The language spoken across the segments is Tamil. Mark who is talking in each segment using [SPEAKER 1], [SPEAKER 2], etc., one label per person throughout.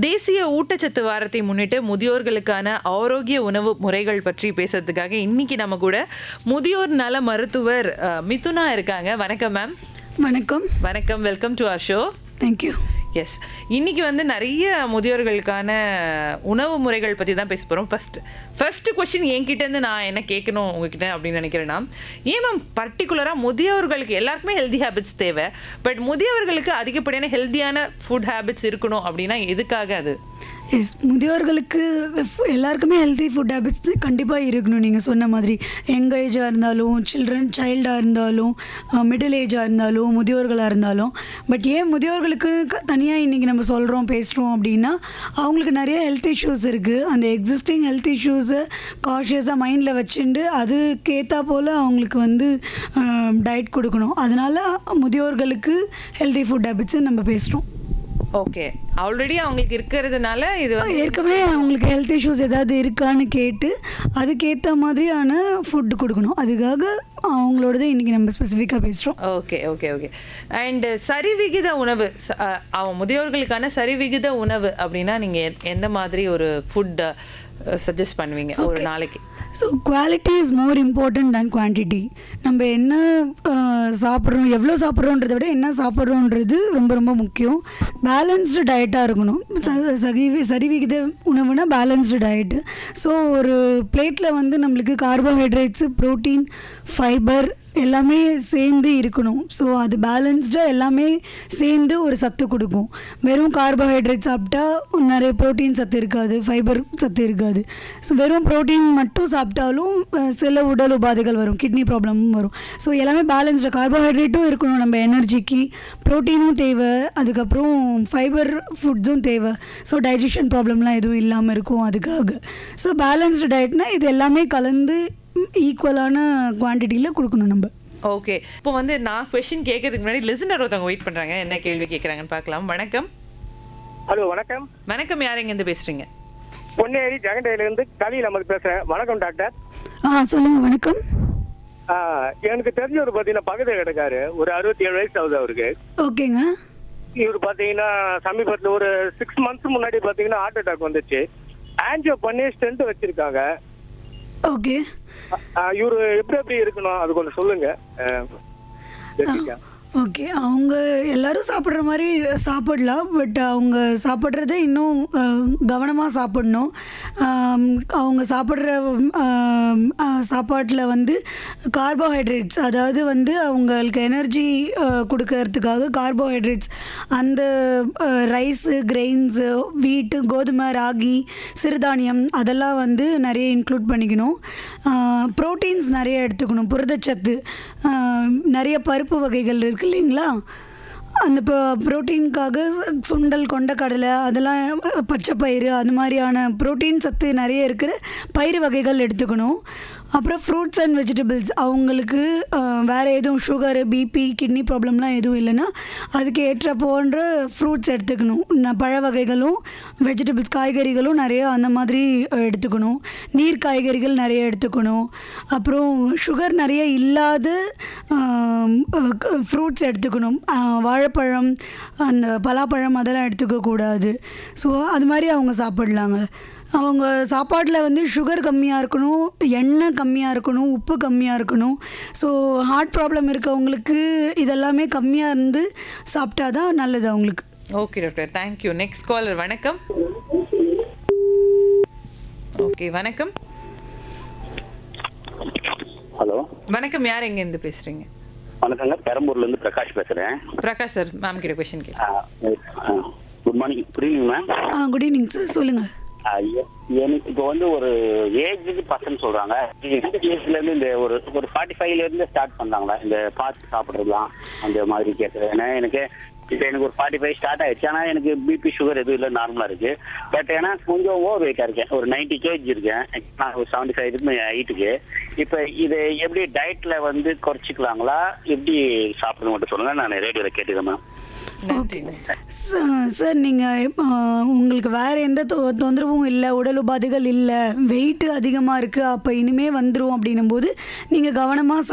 [SPEAKER 1] தேசிய ஊட்டச்சத்து வாரத்தை முன்னிட்டு முதியோர்களுக்கான ஆரோக்கிய உணவு முறைகள் பற்றி பேசுறதுக்காக இன்னைக்கு நம்ம கூட முதியோர் நல மருத்துவர் மிதுனா இருக்காங்க. வணக்கம் மேம்.
[SPEAKER 2] வணக்கம்.
[SPEAKER 1] வணக்கம். Welcome to our show.
[SPEAKER 2] Thank you.
[SPEAKER 1] Yes, இன்னைக்கு நிறைய முதியோர்களுக்கான உணவு முறைகள் பற்றி தான் பேச போகிறோம். ஃபர்ஸ்ட் கொஸ்டின் என்கிட்டேருந்து நான் என்ன கேட்கணும் உங்ககிட்ட அப்படின்னு நினைக்கிறேன்னா, ஏன் மேம் பர்டிகுலராக முதியோர்களுக்கு எல்லாருக்குமே ஹெல்தி ஹேபிட்ஸ் தேவை, பட் முதியோர்களுக்கு அதிகப்படியான ஹெல்த்தியான ஃபுட் ஹேபிட்ஸ் இருக்கணும் அப்படின்னா எதுக்காக அது?
[SPEAKER 2] எஸ், முதியோர்களுக்கு எல்லாருக்குமே ஹெல்த்தி ஃபுட் ஹேபிட்ஸ் கண்டிப்பாக இருக்கணும். நீங்கள் சொன்ன மாதிரி யங் ஏஜாக இருந்தாலும், சைல்டாக இருந்தாலும், மிடில் ஏஜாக இருந்தாலும், முதியோர்களாக இருந்தாலும். பட் ஏன் முதியோர்களுக்கு தனியாக இன்றைக்கி நம்ம பேசுகிறோம் அப்படின்னா, அவங்களுக்கு நிறைய ஹெல்த் இஷ்யூஸ் இருக்குது. அந்த எக்ஸிஸ்டிங் ஹெல்த் இஷ்யூஸை காஷியஸாக மைண்டில் வச்சுட்டு அதுக்கேற்றா போல் அவங்களுக்கு டயட் கொடுக்கணும். அதனால் முதியோர்களுக்கு ஹெல்த்தி ஃபுட் ஹேபிட்ஸை நம்ம பேசுகிறோம்.
[SPEAKER 1] ஓகே, ஆல்ரெடி அவங்களுக்கு இருக்கிறதுனால இது
[SPEAKER 2] ஏற்கனவே அவங்களுக்கு ஹெல்த் இஷ்யூஸ் ஏதாவது இருக்கான்னு கேட்டு அதுக்கேற்ற மாதிரியான ஃபுட் கொடுக்கணும். அதுக்காக அவங்களோடது இன்றைக்கி நம்ம ஸ்பெசிஃபிக்காக பேசுகிறோம்.
[SPEAKER 1] Okay okay okay. அண்ட் சரிவிகித உணவு, அவன் முதியோர்களுக்கான சரிவிகித உணவு அப்படின்னா நீங்கள் எந்த மாதிரி ஒரு ஃபுட் சஜஸ்ட் பண்ணுவீங்க ஒரு நாளைக்கு?
[SPEAKER 2] So quality is more important than quantity. நம்ம என்ன சாப்பிட்றோம், எவ்வளோ சாப்பிட்றோன்றதை விட என்ன சாப்பிட்றோன்றது ரொம்ப ரொம்ப முக்கியம். பேலன்ஸ்டு டயட்டாக இருக்கணும். சரிவிகித உணவுனா பேலன்ஸ்டு டயட்டு. ஸோ ஒரு பிளேட்டில் நம்மளுக்கு கார்போஹைட்ரேட்ஸு, ப்ரோட்டீன், ஃபைபர் எல்லாமே சேர்ந்து இருக்கணும். ஸோ அது பேலன்ஸ்டாக எல்லாமே சேர்ந்து ஒரு சத்து கொடுக்கும். வெறும் கார்போஹைட்ரேட் சாப்பிட்டா நிறைய ப்ரோட்டீன் சத்து இருக்காது, ஃபைபர் சத்து இருக்காது. ஸோ வெறும் ப்ரோட்டீன் மட்டும் சாப்பிட்டாலும் சில உடல் உபாதைகள் வரும், கிட்னி ப்ராப்ளமும் வரும். ஸோ எல்லாமே பேலன்ஸ்டாக கார்போஹைட்ரேட்டும் இருக்கணும் நம்ம எனர்ஜிக்கு, ப்ரோட்டீனும் தேவை, அதுக்கப்புறம் ஃபைபர் ஃபுட்ஸும் தேவை. ஸோ டைஜஷன் ப்ராப்ளம்லாம் எதுவும் இல்லாமல் இருக்கும் அதுக்காக. ஸோ பேலன்ஸ்டு டயட்னா இது எல்லாமே கலந்து ஈக்குவலான குவான்டிட்டியில் கொடுக்கணும் நம்ம.
[SPEAKER 1] ஓகே, இப்போ நான் கொஸ்டின் கேட்கறதுக்கு முன்னாடி லிசனர் ஒருத்தவங்க வெயிட் பண்ணுறாங்க, என்ன கேள்வி கேட்குறாங்கன்னு பார்க்கலாம். வணக்கம்.
[SPEAKER 3] ஹலோ, வணக்கம்.
[SPEAKER 1] வணக்கம், யார் எங்கேருந்து பேசுகிறீங்க?
[SPEAKER 3] பொன்னேரி ஜெகண்டையிலேருந்து கலியில் நம்ம பேசுகிறேன். வணக்கம் டாக்டர்.
[SPEAKER 2] சொல்லுங்கள். வணக்கம்.
[SPEAKER 3] எனக்கு தெரிஞ்சவர் பார்த்தீங்கன்னா பக்கத்தில் கிடக்காரு, ஒரு 67 வயசு ஆகுது அவருக்கு.
[SPEAKER 2] ஓகேங்க.
[SPEAKER 3] இவர் பார்த்தீங்கன்னா சமீபத்தில் ஒரு 6 months முன்னாடி பார்த்தீங்கன்னா ஹார்ட் அட்டாக் வந்துச்சு. ஆன்ஜியோ பண்ணி ஸ்டென்ட் வச்சிருக்காங்க.
[SPEAKER 2] ஓகே.
[SPEAKER 3] இவரு எப்படி இருக்கணும் அது கொஞ்சம் சொல்லுங்க.
[SPEAKER 2] ஓகே, அவங்க எல்லாரும் சாப்பிட்ற மாதிரி சாப்பிடலாம். பட் அவங்க சாப்பிட்றத இன்னும் கவனமாக சாப்பிடணும். அவங்க சாப்பிட்ற சாப்பாட்டில் கார்போஹைட்ரேட்ஸ், அதாவது அவங்களுக்கு எனர்ஜி கொடுக்கறதுக்காக கார்போஹைட்ரேட்ஸ், அந்த ரைஸு, கிரெயின்ஸு, வீட்டு, கோதுமை, ராகி, சிறுதானியம் அதெல்லாம் நிறைய இன்க்ளூட் பண்ணிக்கணும். ப்ரோட்டீன்ஸ் நிறைய எடுத்துக்கணும். புரதச்சத்து, நிறைய பருப்பு வகைகள் இருக்குது இல்லைங்களா, அந்த ப்ரோட்டீனுக்காக சுண்டல், கொண்டக்கடலை, அதெல்லாம் பச்சைப்பயிறு, அது மாதிரியான ப்ரோட்டீன் சத்து நிறைய இருக்கிற பயிறு வகைகள் எடுத்துக்கணும். அப்புறம் ஃப்ரூட்ஸ் அண்ட் வெஜிடபிள்ஸ், அவங்களுக்கு வேறு எதுவும் சுகரு, பிபி, கிட்னி ப்ராப்ளம்லாம் எதுவும் இல்லைன்னா அதுக்கு ஏற்ற போன்ற ஃப்ரூட்ஸ் எடுத்துக்கணும். பழ வகைகளும் வெஜிடபிள்ஸ், காய்கறிகளும் நிறைய அந்த மாதிரி எடுத்துக்கணும். நீர் காய்கறிகள் நிறைய எடுத்துக்கணும். அப்புறம் சுகர் நிறைய இல்லாத ஃப்ரூட்ஸ் எடுத்துக்கணும். வாழைப்பழம், அந்த பலாப்பழம் அதெல்லாம் எடுத்துக்கக்கூடாது. ஸோ அது மாதிரி அவங்க சாப்பிட்லாங்க. அவங்க சாப்பாட்டில் சுகர் கம்மியாக இருக்கணும், எண்ணெய் கம்மியாக இருக்கணும், உப்பு கம்மியாக இருக்கணும். ஸோ ஹார்ட் ப்ராப்ளம் இருக்கவங்களுக்கு இதெல்லாமே கம்மியாக இருந்து சாப்பிட்டா தான் நல்லது அவங்களுக்கு.
[SPEAKER 1] Okay doctor, thank you. Next caller. வணக்கம். ஓகே, வணக்கம்.
[SPEAKER 4] ஹலோ,
[SPEAKER 1] வணக்கம், யார் எங்கேருந்து பேசுகிறீங்க?
[SPEAKER 4] வணக்கங்க, பெரம்பூர்லேருந்து பிரகாஷ் பேசுகிறேன்.
[SPEAKER 1] பிரகாஷ் சார், மேம் கிட்ட கொஸ்டின் கேட்குறேன்.
[SPEAKER 4] Good morning. Good evening ma'am.
[SPEAKER 2] Good evening sir, சொல்லுங்கள்.
[SPEAKER 4] எனக்கு இப்போ ஒரு ஏஜுக்கு பர்சன் சொல்றாங்க, எந்த ஏஜ்ல இருந்து இந்த ஒரு 45ல இருந்து ஸ்டார்ட் பண்ணாங்களா இந்த பார்த்து சாப்பிட்றதுலாம் அந்த மாதிரி கேட்குறேன். ஏன்னா எனக்கு ஒரு 45 ஸ்டார்ட் ஆயிடுச்சு. ஆனால் எனக்கு பிபி, சுகர் எதுவும் இல்லை, நார்மலாக இருக்கு. பட் ஏன்னா கொஞ்சம் ஓவர் வெயிட்டாக இருக்கேன், ஒரு 90 kg இருக்கேன். நான் ஒரு 75 இருக்கு ஹைட்டுக்கு. இப்போ இது எப்படி டயட்ல குறைச்சிக்கலாங்களா, எப்படி சாப்பிடணும் மட்டும் சொல்லுங்க, நான் ரேடியோவில் கேட்டுக்கிறேன் மேம்.
[SPEAKER 1] நன்றி.
[SPEAKER 2] சார் நீங்கள் உங்களுக்கு வேறு எந்த தொந்தரவும் இல்லை, உடல் உபாதைகள் இல்லை, வெயிட்டு அதிகமாக இருக்குது, அப்போ இனிமேல் வந்துடும் அப்படின்னும் போது நீங்கள் கவனமாக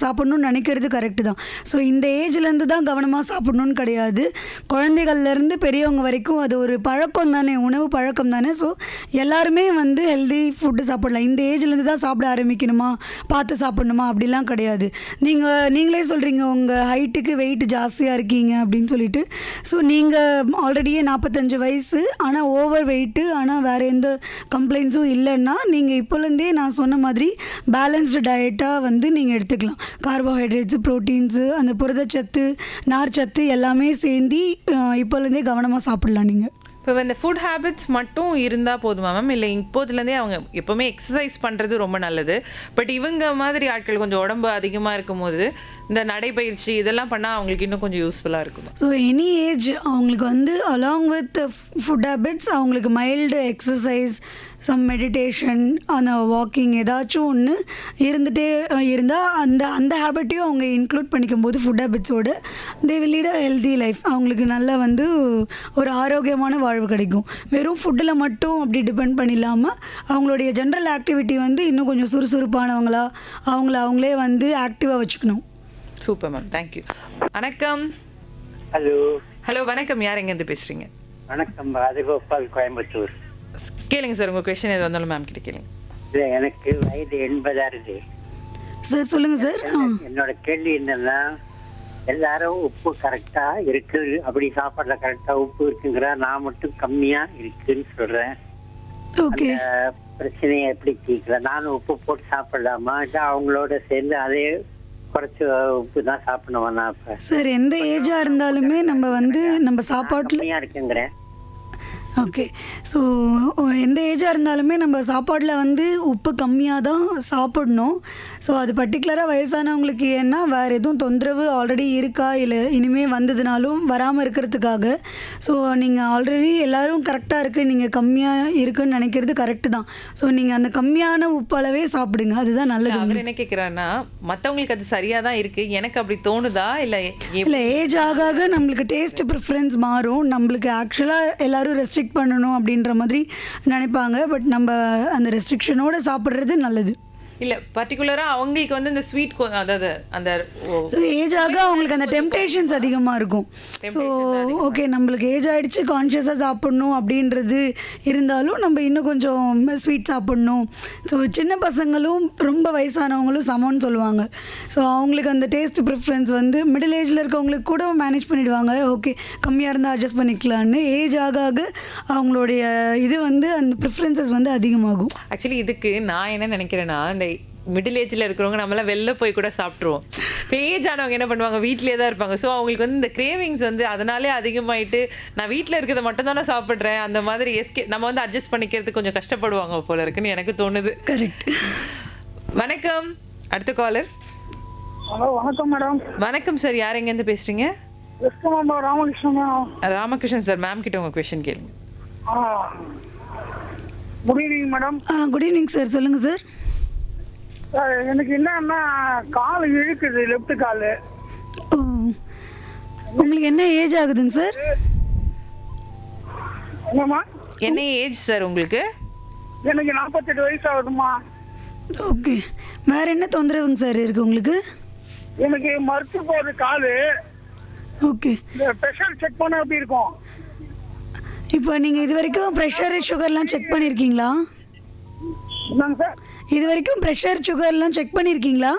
[SPEAKER 2] சாப்பிடணும்னு நினைக்கிறது கரெக்டு தான். ஸோ இந்த ஏஜ்லேருந்து தான் கவனமாக சாப்பிடணும்னு கிடையாது. குழந்தைகள்லேருந்து பெரியவங்க வரைக்கும் அது ஒரு பழக்கம் தானே, உணவு பழக்கம் தானே. ஸோ எல்லாருமே வந்து ஹெல்தி ஃபுட்டு சாப்பிடலாம். இந்த ஏஜ்லேருந்து தான் சாப்பிட ஆரம்பிக்கணுமா, பார்த்து சாப்பிடணுமா அப்படிலாம் கிடையாது. நீங்களே சொல்கிறீங்க உங்கள் ஹைட்டுக்கு வெயிட் ஜாஸ்தியாக இருக்கீங்க அப்படின்னு சொல்லிட்டு. ஸோ நீங்கள் ஆல்ரெடியே 45 வயசு, ஆனால் ஓவர் வெயிட்டு, ஆனால் வேறு எந்த கம்ப்ளைண்ட்ஸும் இல்லைன்னா நீங்கள் இப்போலேருந்தே நான் சொன்ன மாதிரி பேலன்ஸ்டு டயட்டாக வந்து நீங்கள் எடுத்துக்கலாம். கார்போஹைட்ரேட்ஸு, ப்ரோட்டீன்ஸு, அந்த புரதச்சத்து, நார்ச்சத்து எல்லாமே சேர்ந்து இப்போலேருந்தே கவனமாக சாப்பிட்லாம் நீங்கள்.
[SPEAKER 1] இப்போ இந்த ஃபுட் ஹேபிட்ஸ் மட்டும் இருந்தால் போதுமா மேம்? இல்லை இப்போதுலேருந்தே அவங்க எப்போவுமே எக்ஸசைஸ் பண்ணுறது ரொம்ப நல்லது. பட் இவங்க மாதிரி ஆட்கள் கொஞ்சம் உடம்பு அதிகமாக இருக்கும் போது இந்த நடைப்பயிற்சி இதெல்லாம் பண்ணால் அவங்களுக்கு இன்னும் கொஞ்சம் யூஸ்ஃபுல்லாக இருக்கும்.
[SPEAKER 2] ஸோ எனி ஏஜ் அவங்களுக்கு வந்து அலாங் வித் ஃபுட் ஹேபிட்ஸ் அவங்களுக்கு மைல்டு எக்ஸசைஸ், சம் மெடிடேஷன், அந்த வாக்கிங் ஏதாச்சும் ஒன்று இருந்துகிட்டே இருந்தால் அந்த ஹேபிட்டையும் அவங்க இன்க்ளூட் பண்ணிக்கும் போது ஃபுட் ஹேபிட்ஸோடு they will lead a healthy life. அவங்களுக்கு நல்லா வந்து ஒரு ஆரோக்கியமான வாழ்வு கிடைக்கும். வெறும் ஃபுட்டில் மட்டும் அப்படி டிபெண்ட் பண்ணிடாமல் அவங்களுடைய ஜென்ரல் ஆக்டிவிட்டி வந்து இன்னும் கொஞ்சம் சுறுசுறுப்பானவங்களா அவங்களே வந்து ஆக்டிவாக வச்சுக்கணும்.
[SPEAKER 1] Super ma'am, thank you. வணக்கம்.
[SPEAKER 5] ஹலோ.
[SPEAKER 1] ஹலோ வணக்கம், யார் எங்கேருந்து பேசுகிறீங்க?
[SPEAKER 5] வணக்கம், ராஜகோபால், கோயம்புத்தூர்.
[SPEAKER 1] கேளுங்க சார், உங்கள் கொஸ்டின் எது வந்தாலும் மேம் கிட்ட கேளுங்க.
[SPEAKER 5] இல்லை, எனக்கு வயது 80
[SPEAKER 2] சார். சொல்லுங்கள் சார்.
[SPEAKER 5] என்னோட கேள்வி என்னன்னா, எல்லாரும் உப்பு கரெக்டா இருக்கு, அப்படி சாப்பாடுல கரெக்டா உப்பு இருக்குங்கிற, நான் மட்டும் கம்மியா இருக்குன்னு சொல்றேன்.
[SPEAKER 2] ஓகே.
[SPEAKER 5] பிரச்சனையை எப்படி தீர்க்கலாம்? நானும் உப்பு போட்டு சாப்பிடலாமா, இல்லை அவங்களோட சேர்ந்து அதே குறைச்சி உப்பு தான் சாப்பிடணுமா?
[SPEAKER 2] சார் எந்த ஏஜாக இருந்தாலுமே நம்ம சாப்பாட்டில்
[SPEAKER 5] கம்மியா இருக்குங்கிறேன்.
[SPEAKER 2] ஓகே. ஸோ எந்த ஏஜாக இருந்தாலுமே நம்ம சாப்பாட்டில் வந்து உப்பு கம்மியாக தான் சாப்பிடணும். ஸோ அது பர்டிகுலராக வயசானவங்களுக்கு ஏன்னா வேறு எதுவும் தொந்தரவு ஆல்ரெடி இருக்கா, இல்லை இனிமேல் வந்ததுனாலும் வராமல் இருக்கிறதுக்காக. ஸோ நீங்கள் ஆல்ரெடி எல்லோரும் கரெக்டாக இருக்குது, நீங்கள் கம்மியாக இருக்குன்னு நினைக்கிறது கரெக்டு தான். ஸோ நீங்கள் அந்த கம்மியான உப்பு அளவே சாப்பிடுங்க, அதுதான் நல்லது.
[SPEAKER 1] அவர் என்ன கேட்குறாருன்னா, மற்றவங்களுக்கு அது சரியாக தான் இருக்குது, எனக்கு அப்படி தோணுதா இல்லை
[SPEAKER 2] ஏஜ் ஆக ஆக நம்மளுக்கு டேஸ்ட் ப்ரிஃபரன்ஸ் மாறும். நம்மளுக்கு ஆக்சுவலாக எல்லோரும் ரெஸ்ட்ரிக்ட் பண்ணணும் அப்படின்ற மாதிரி நினைப்பாங்க. பட் நம்ம அந்த ரெஸ்ட்ரிக்ஷனோட சாப்பிட்றது நல்லது.
[SPEAKER 1] இல்லை பர்டிகுலராக அவங்களுக்கு வந்து இந்த ஸ்வீட், அதாவது அந்த
[SPEAKER 2] ஏஜ் ஆக அவங்களுக்கு அந்த டெம்டேஷன்ஸ் அதிகமாக இருக்கும். ஸோ ஓகே, நம்மளுக்கு ஏஜ் ஆகிடுச்சு, கான்ஷியஸாக சாப்பிட்ணும் அப்படின்றது இருந்தாலும் நம்ம இன்னும் கொஞ்சம் ஸ்வீட் சாப்பிட்ணும். ஸோ சின்ன பசங்களும் ரொம்ப வயசானவங்களும் சமம்னு சொல்லுவாங்க. ஸோ அவங்களுக்கு அந்த டேஸ்ட் ப்ரிஃபரன்ஸ் வந்து மிடில் ஏஜில் இருக்கவங்களுக்கு கூட மேனேஜ் பண்ணிவிடுவாங்க. ஓகே, கம்மியாக இருந்தால் அட்ஜஸ்ட் பண்ணிக்கலான்னு. ஏஜ் ஆக ஆக அவங்களுடைய இது வந்து அந்த ப்ரிஃபரன்சஸ் வந்து அதிகமாகும்.
[SPEAKER 1] ஆக்சுவலி இதுக்கு நான் என்ன நினைக்கிறேன்னா, இந்த மிடில் ஏஜில் இருக்கிறவங்க நம்மளாம் வெளில போய் கூட சாப்பிட்ருவோம். இப்போ ஏஜ் ஆனவங்க என்ன பண்ணுவாங்க, வீட்டிலே தான் இருப்பாங்க. ஸோ அவங்களுக்கு வந்து இந்த கிரேவிங்ஸ் வந்து அதனாலே அதிகமாயிட்டு, நான் வீட்டில் இருக்கிறத மட்டும் தானே சாப்பிட்றேன், அந்த மாதிரி நம்ம வந்து அட்ஜஸ்ட் பண்ணிக்கிறதுக்கு கொஞ்சம் கஷ்டப்படுவாங்க போல இருக்குன்னு எனக்கு தோணுது.
[SPEAKER 2] கரெக்ட்.
[SPEAKER 1] வணக்கம், அடுத்த காலர்.
[SPEAKER 3] ஹலோ, வணக்கம் மேடம்.
[SPEAKER 1] வணக்கம் சார், யார் எங்கேருந்து பேசுகிறீங்க?
[SPEAKER 3] ராமகிருஷ்ணன்.
[SPEAKER 1] ராமகிருஷ்ணன் சார், மேம் கிட்ட உங்கள் கொஸ்டின் கேளுங்க.
[SPEAKER 3] Good evening madam.
[SPEAKER 2] Good evening sir, சொல்லுங்கள் சார்.
[SPEAKER 3] எனக்கு என்னன்னா, கால் இழுக்குது, லெஃப்ட் கால்.
[SPEAKER 2] ஓ, உங்களுக்கு என்ன ஏஜ் ஆகுதுங்க சார்?
[SPEAKER 3] என்னம்மா?
[SPEAKER 1] என்ன ஏஜ் சார் உங்களுக்கு?
[SPEAKER 3] எனக்கு 48 வயசு ஆகுதுமா.
[SPEAKER 2] ஓகே, வேற என்ன தொந்தரவுங்க சார் இருக்கு உங்களுக்கு?
[SPEAKER 3] எனக்கு மறுத்து போகுது காலு.
[SPEAKER 2] ஓகே,
[SPEAKER 3] இந்த ப்ரெஷர் செக் பண்ண எப்படி இருக்கும்?
[SPEAKER 2] இப்போ நீங்கள் இது வரைக்கும் ப்ரெஷர் சுகர்லாம் செக் பண்ணியிருக்கீங்களா?
[SPEAKER 3] என்னங்க சார்?
[SPEAKER 2] இது வரைக்கும் ப்ரெஷர் சுகர்லாம் செக் பண்ணியிருக்கீங்களா?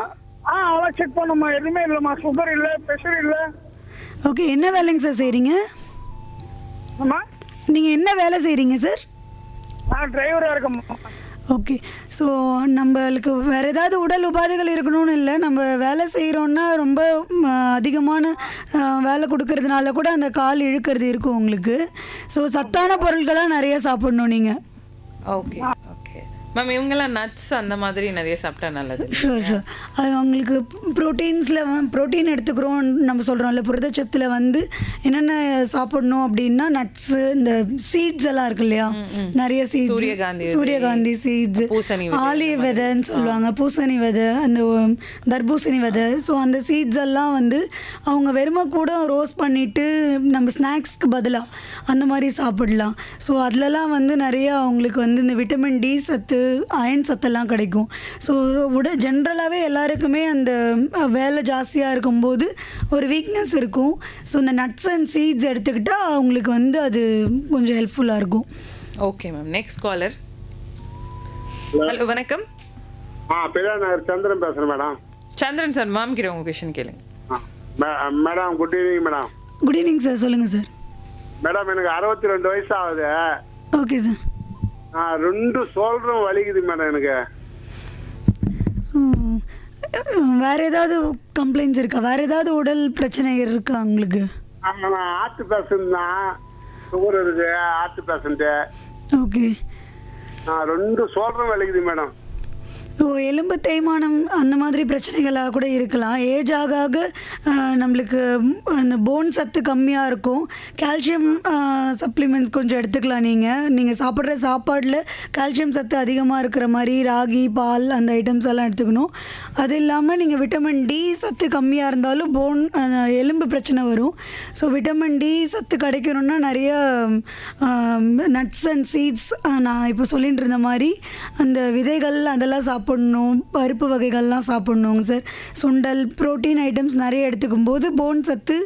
[SPEAKER 3] அதெல்லாம் செக் பண்ணுமா, எதுவுமே இல்லைம்மா. சுகர் இல்லை, ப்ரெஷர் இல்லை.
[SPEAKER 2] ஓகே, என்ன வேலைங்க சார் செய்கிறீங்க?
[SPEAKER 3] ஆமா,
[SPEAKER 2] நீங்கள் என்ன வேலை செய்கிறீங்க சார்?
[SPEAKER 3] நான் டிரைவராக இருக்கேம்மா.
[SPEAKER 2] ஓகே, ஸோ நம்மளுக்கு வேறு ஏதாவது உடல் உபாதைகள் இருக்கணும்னு இல்லை. நம்ம வேலை செய்கிறோன்னா ரொம்ப அதிகமான வேலை கொடுக்கறதுனால கூட அந்த கால் இழுக்கிறது இருக்கும் உங்களுக்கு. ஸோ சத்தான பொருட்களாக நிறைய சாப்பிடணும் நீங்கள்.
[SPEAKER 1] ஓகே ஓகே, மேம் இவங்கெல்லாம் நட்ஸ் அந்த மாதிரி நிறைய சாப்பிட்டா நல்லது.
[SPEAKER 2] Sure sure. அது அவங்களுக்கு ப்ரோட்டீன்ஸில் ப்ரோட்டீன் எடுத்துக்கிறோம் நம்ம சொல்கிறோம்ல, புரதச்சத்தில் வந்து என்னென்ன சாப்பிடணும் அப்படின்னா நட்ஸு, இந்த சீட்ஸ் எல்லாம் இருக்கு இல்லையா, நிறைய சீட்ஸ், சூரியகாந்தி சீட்ஸ், ஆலிவ் விதைன்னு சொல்லுவாங்க, பூசணி விதை, அந்த தர்பூசணி விதை. ஸோ அந்த சீட்ஸ் எல்லாம் வந்து அவங்க வெறுமை கூட ரோஸ்ட் பண்ணிவிட்டு நம்ம ஸ்நாக்ஸ்க்கு பதிலாக அந்த மாதிரி சாப்பிடலாம். ஸோ அதிலலாம் வந்து நிறைய அவங்களுக்கு வந்து இந்த விட்டமின் டி சத்து, அயன் சத்தெல்லாம் கிடைக்கும். ஸோ ஜென்ரலாகவே எல்லாருக்குமே அந்த வேலை ஜாஸ்தியாக இருக்கும்போது ஒரு வீக்னஸ் இருக்கும். ஸோ இந்த நட்ஸ் அண்ட் சீட்ஸ் எடுத்துக்கிட்டால் அவங்களுக்கு வந்து அது கொஞ்சம் ஹெல்ப்ஃபுல்லாக இருக்கும்.
[SPEAKER 1] Okay ma'am. Next caller. Hello வணக்கம்.
[SPEAKER 6] பெரியார் நகர் சந்திரன் பேசுகிறேன் மேடம்.
[SPEAKER 1] சந்திரன் சார், மேம் கிட்ட உங்கள் கொஷின் கேளுங்க.
[SPEAKER 6] Madam good evening madam.
[SPEAKER 2] Good evening sir, சொல்லுங்கள் சார்.
[SPEAKER 6] மேடம் எனக்கு 62 வயசு ஆகுது.
[SPEAKER 2] Okay sir.
[SPEAKER 6] 2 ஷோல்டரும் வலிக்குது மேடம் எனக்கு.
[SPEAKER 2] ஸோ வேறு ஏதாவது கம்ப்ளைண்ட்ஸ் இருக்கா? வேறு ஏதாவது உடல் பிரச்சனைகள் இருக்கா உங்களுக்கு?
[SPEAKER 6] நான் ஹார்ட் பேஷண்ட் தான், சுகர் இருக்கு, ஹார்ட் பேஷண்ட்டு.
[SPEAKER 2] ஓகே.
[SPEAKER 6] 2 ஷோல்டரும் வலிக்குது மேடம்.
[SPEAKER 2] ஸோ எலும்பு தேய்மானம் அந்த மாதிரி பிரச்சனைகளாக கூட இருக்கலாம். ஏஜ் ஆக ஆக நம்மளுக்கு அந்த போன் சத்து கம்மியாக இருக்கும். கால்சியம் சப்ளிமெண்ட்ஸ் கொஞ்சம் எடுத்துக்கலாம். நீங்கள் சாப்பிட்ற சாப்பாடில் கால்சியம் சத்து அதிகமாக இருக்கிற மாதிரி ராகி, பால் அந்த ஐட்டம்ஸ் எல்லாம் எடுத்துக்கணும். அது இல்லாமல் நீங்கள் விட்டமின் டி சத்து கம்மியாக இருந்தாலும் எலும்பு பிரச்சனை வரும். ஸோ விட்டமின் டி சத்து கிடைக்கணுன்னா நிறைய நட்ஸ் அண்ட் சீட்ஸ், நான் இப்போ சொல்லிட்டு இருந்த மாதிரி அந்த விதைகள் அதெல்லாம் சாப்பிடணும், பருப்பு வகைகள்லாம் சாப்பிட்ணுங்க சார். சுண்டல், ப்ரோட்டீன் ஐட்டம்ஸ் நிறைய எடுத்துக்கும் போது போன் சத்து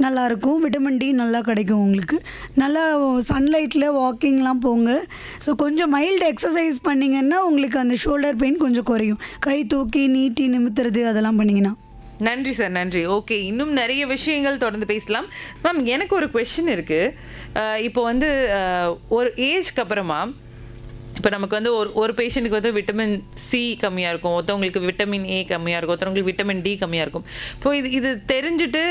[SPEAKER 2] நல்லாயிருக்கும், விட்டமின் டி நல்லா கிடைக்கும் உங்களுக்கு. நல்லா சன்லைட்டில் வாக்கிங்லாம் போங்க. ஸோ கொஞ்சம் மைல்டு எக்ஸசைஸ் பண்ணிங்கன்னா உங்களுக்கு அந்த ஷோல்டர் பெயின் கொஞ்சம் குறையும். கை தூக்கி நீட்டி நிமித்துறது அதெல்லாம் பண்ணிங்கன்னா.
[SPEAKER 1] நன்றி சார், நன்றி. ஓகே, இன்னும் நிறைய விஷயங்கள் தொடர்ந்து பேசலாம். மேம் எனக்கு ஒரு கொஷின் இருக்குது. இப்போ வந்து ஒரு ஏஜ்க்கு அப்புறமா இப்போ நமக்கு வந்து ஒரு பேஷண்ட்டுக்கு வந்து விட்டமின் சி கம்மியாக இருக்கும், ஒருத்தவங்களுக்கு விட்டமின் ஏ கம்மியாக இருக்கும், ஒருத்தவங்களுக்கு விட்டமின் டி கம்மியாக இருக்கும். இப்போ இது தெரிஞ்சுட்டு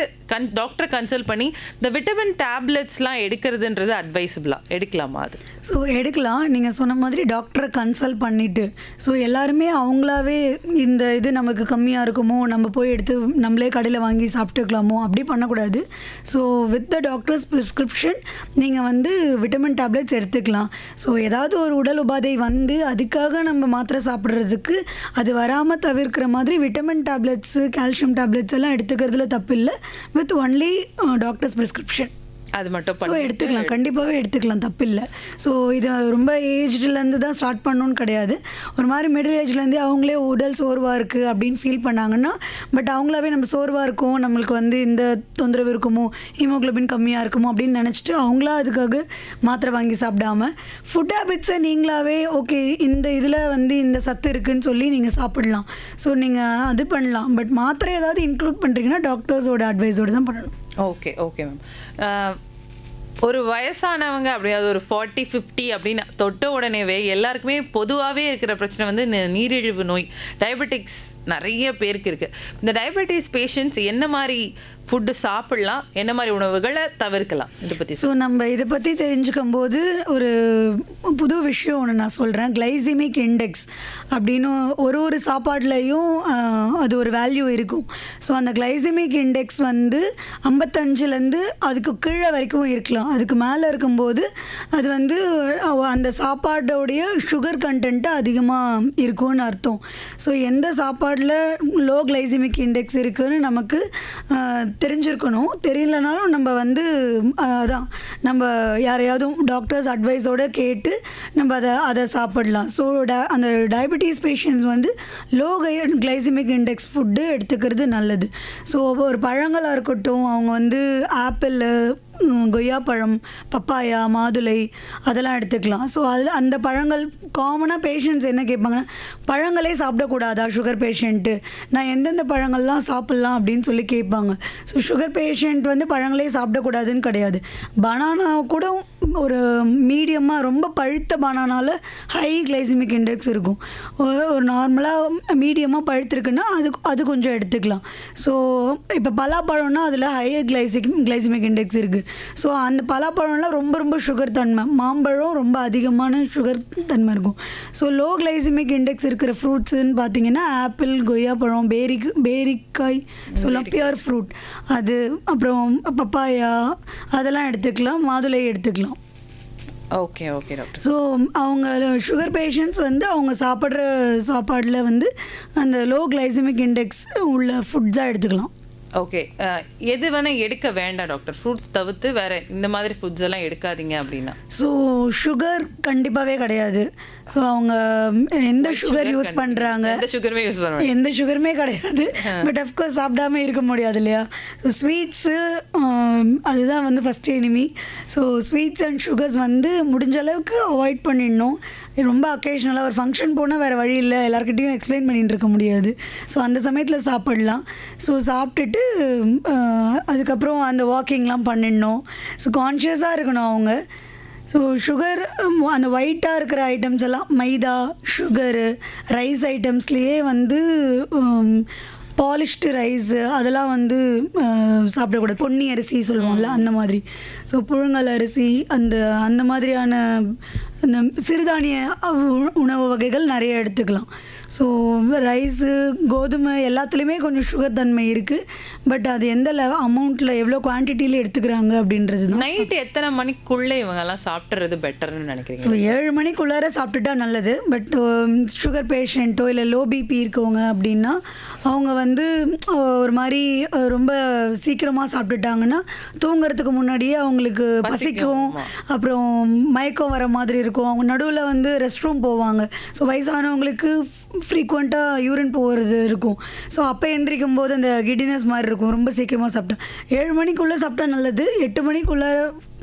[SPEAKER 1] டாக்டரை கன்சல்ட் பண்ணி இந்த விட்டமின் டேப்லெட்ஸ்லாம் எடுக்கிறதுன்றது அட்வைசபிளாக எடுக்கலாமா? அது
[SPEAKER 2] ஸோ எடுக்கலாம். நீங்கள் சொன்ன மாதிரி டாக்டரை கன்சல்ட் பண்ணிவிட்டு, ஸோ எல்லாருமே அவங்களாவே இந்த இது நமக்கு கம்மியாக இருக்குமோ, நம்ம போய் எடுத்து நம்மளே கடையில் வாங்கி சாப்பிட்டுக்கலாமோ, அப்படி பண்ணக்கூடாது. So with the doctors prescription நீங்கள் வந்து விட்டமின் டேப்லெட்ஸ் எடுத்துக்கலாம். ஸோ ஏதாவது ஒரு உடல் உபாதை வந்து அதுக்காக நம்ம மாத்திரை சாப்பிட்றதுக்கு அது வராமல் தவிர்க்கிற மாதிரி விட்டமின் டேப்லெட்ஸு, கால்சியம் டேப்லெட்ஸ் எல்லாம் எடுத்துக்கிறதுல தப்பு இல்லை. வித் ஒன்லி டாக்டர்ஸ் ப்ரிஸ்கிரிப்ஷன்
[SPEAKER 1] அது மட்டும்
[SPEAKER 2] ஸோ எடுத்துக்கலாம், கண்டிப்பாகவே எடுத்துக்கலாம், தப்பு இல்லை. ஸோ இது ரொம்ப ஏஜ்லேருந்து தான் ஸ்டார்ட் பண்ணணுன்னு கிடையாது. ஒரு மாதிரி மிடில் ஏஜ்லேருந்தே அவங்களே உடல் சோர்வாக இருக்குது அப்படின்னு ஃபீல் பண்ணாங்கன்னா, பட் அவங்களாவே நம்ம சோர்வாக இருக்கும், நம்மளுக்கு வந்து இந்த தொந்தரவு இருக்குமோ, ஹீமோக்ளோபின் கம்மியாக இருக்குமோ அப்படின்னு நினச்சிட்டு அவங்களா அதுக்காக மாத்திரை வாங்கி சாப்பிடாம ஃபுட் ஹேபிட்ஸை நீங்களாவே ஓகே இந்த இதில் வந்து இந்த சத்து இருக்குதுன்னு சொல்லி நீங்கள் சாப்பிடலாம். ஸோ நீங்கள் அது பண்ணலாம். பட் மாத்திரை ஏதாவது இன்க்ளூட் பண்ணுறீங்கன்னா டாக்டர்ஸோட அட்வைஸோடு தான் பண்ணணும்.
[SPEAKER 1] Okay okay ma'am. ஒரு வயசானவங்க அப்படியாவது ஒரு 40-50 அப்படின்னு தொட்ட உடனேவே எல்லாருக்குமே பொதுவாகவே இருக்கிற பிரச்சனை வந்து நீரிழிவு நோய், டயபெட்டிக்ஸ் நிறைய பேருக்கு இருக்குது. இந்த டயபெட்டிஸ் பேஷண்ட்ஸ் என்ன மாதிரி ஃபுட்டு சாப்பிடலாம், என்ன மாதிரி உணவுகளை தவிர்க்கலாம், இதை பற்றி?
[SPEAKER 2] ஸோ நம்ம இதை பற்றி தெரிஞ்சுக்கும் போது ஒரு புது விஷயம் ஒன்று நான் சொல்கிறேன். கிளைசிமிக் இண்டெக்ஸ் அப்படின்னு ஒரு சாப்பாடுலேயும் அது ஒரு வேல்யூ இருக்கும். ஸோ அந்த கிளைசிமிக் இண்டெக்ஸ் வந்து 55லேருந்து அதுக்கு கீழே வரைக்கும் இருக்கலாம். அதுக்கு மேலே இருக்கும்போது அது வந்து அந்த சாப்பாடோடைய சுகர் கண்டென்ட்டு அதிகமாக இருக்கும்னு அர்த்தம். ஸோ எந்த சாப்பாடில் லோ கிளைசிமிக் இண்டெக்ஸ் இருக்குதுன்னு நமக்கு தெரிஞ்சிருக்கணும். தெரியலனாலும் நம்ம வந்து அதான் நம்ம யாரையாவது டாக்டர்ஸ் அட்வைஸோடு கேட்டு நம்ம அதை சாப்பிடலாம். ஸோ அந்த டயபெட்டிஸ் பேஷண்ட்ஸ் வந்து லோ கிளைசிமிக் இண்டெக்ஸ் ஃபுட்டு எடுத்துக்கிறது நல்லது. ஸோ ஒரு பழங்களாக இருக்கட்டும், அவங்க வந்து ஆப்பிள், கொய்யாப்பழம், பப்பாயா, மாதுளை அதெல்லாம் எடுத்துக்கலாம். ஸோ அந்த பழங்கள் காமனாக பேஷண்ட்ஸ் என்ன கேட்பாங்கன்னா, பழங்களே சாப்பிடக்கூடாதா சுகர் பேஷண்ட்டு, நான் எந்தெந்த பழங்கள்லாம் சாப்பிட்லாம் அப்படின்னு சொல்லி கேட்பாங்க. ஸோ சுகர் பேஷண்ட் வந்து பழங்களே சாப்பிடக்கூடாதுன்னு கிடையாது. பனானா கூட ஒரு மீடியமாக ரொம்ப பழுத்த பனானால ஹை கிளைசிமிக் இண்டெக்ஸ் இருக்கும். ஒரு நார்மலாக மீடியமாக பழுத்திருக்குன்னா அது கொஞ்சம் எடுத்துக்கலாம். ஸோ இப்போ பலாப்பழம்னா அதில் ஹை கிளைசிமிக் இண்டெக்ஸ் இருக்குது. ஸோ அந்த பலாப்பழம்லாம் ரொம்ப ரொம்ப சுகர் தன்மை, மாம்பழம் ரொம்ப அதிகமான சுகர் தன்மை இருக்கும். ஸோ லோ கிளைசிமிக் இண்டெக்ஸ் இருக்கிற ஃப்ரூட்ஸுன்னு பார்த்தீங்கன்னா ஆப்பிள், கொய்யாப்பழம், பேரிக்காய் சொல்லலாம், பியர் ஃப்ரூட் அது, அப்புறம் பப்பாயா அதெல்லாம் எடுத்துக்கலாம், மாதுளை எடுத்துக்கலாம்.
[SPEAKER 1] Okay okay doctor.
[SPEAKER 2] ஸோ அவங்க சுகர் பேஷண்ட்ஸ் வந்து அவங்க சாப்பிட்ற சாப்பாடில் வந்து அந்த லோ கிளைசிமிக் இண்டெக்ஸ் உள்ள ஃபுட்ஸாக எடுத்துக்கலாம்.
[SPEAKER 1] ஓகே, எது வேணால் எடுக்க வேண்டாம் டாக்டர்? ஃப்ரூட்ஸ் தவிர்த்து வேறு இந்த மாதிரி ஃபுட்ஸ் எல்லாம் எடுக்காதீங்க அப்படின்னா?
[SPEAKER 2] ஸோ சுகர் கண்டிப்பாகவே கிடையாது. ஸோ அவங்க எந்த சுகர் யூஸ் பண்ணுறாங்க, எந்த சுகருமே கிடையாது. பட் அஃப்கோர்ஸ் சாப்பிடாம இருக்க முடியாது இல்லையா? ஸோ ஸ்வீட்ஸு அதுதான் வந்து first enemy. So sweets and sugars வந்து முடிஞ்ச அளவுக்கு அவாய்ட் பண்ணிடணும். ரொம்ப அக்கேஷ்னலாக ஒரு ஃபங்க்ஷன் போனால் வேறு வழி இல்லை, எல்லாருக்கிட்டையும் எக்ஸ்பிளைன் பண்ணிட்டு இருக்க முடியாது. ஸோ அந்த சமயத்தில் சாப்பிடலாம். ஸோ சாப்பிட்டுட்டு அதுக்கப்புறம் அந்த வாக்கிங்லாம் பண்ணிடணும். ஸோ கான்ஷியஸாக இருக்கணும் அவங்க. ஸோ சுகர் அந்த ஒயிட்டாக இருக்கிற ஐட்டம்ஸ் எல்லாம், மைதா, சுகரு, ரைஸ் ஐட்டம்ஸ்லேயே வந்து பாலிஷ்டு ரைஸு அதெல்லாம் வந்து சாப்பிடக்கூடாது. பொன்னி அரிசி சொல்லுவோம்ல அந்த மாதிரி. ஸோ புழுங்கல் அரிசி அந்த மாதிரியான இந்த சிறுதானிய உணவு வகைகள் நிறைய எடுத்துக்கலாம். ஸோ ரைஸு, கோதுமை எல்லாத்துலேயுமே கொஞ்சம் சுகர் தன்மை இருக்குது. பட் அது எந்த அமௌண்ட்டில் எவ்வளோ குவான்டிட்டியில் எடுத்துக்கிறாங்க அப்படின்றது தான்.
[SPEAKER 1] நைட்டு எத்தனை மணிக்குள்ளே இவங்கெல்லாம் சாப்பிட்றது பெட்டர்னு நினைக்கிறீங்க?
[SPEAKER 2] ஸோ 7 மணிக்குள்ளார சாப்பிட்டுட்டா நல்லது. பட் சுகர் பேஷண்ட்டோ இல்லை லோ பிபி இருக்கவங்க அப்படின்னா அவங்க வந்து ஒரு மாதிரி ரொம்ப சீக்கிரமாக சாப்பிட்டுட்டாங்கன்னா தூங்குறதுக்கு முன்னாடியே அவங்களுக்கு பசிக்கும், அப்புறம் மயக்கம் வர மாதிரி இருக்கும். அவங்க நடுவில் வந்து ரெஸ்ட் ரூம் போவாங்க. ஸோ வயசானவங்களுக்கு ஃப்ரீக்வெண்ட்டாக யூரின் போகிறது இருக்கும். ஸோ அப்போ எந்திரிக்கும் போது அந்த கிடினஸ் மாதிரி இருக்கும். ரொம்ப சீக்கிரமாக சாப்பிட்டா 7 மணிக்குள்ளே சாப்பிட்டா நல்லது. 8 மணிக்குள்ளே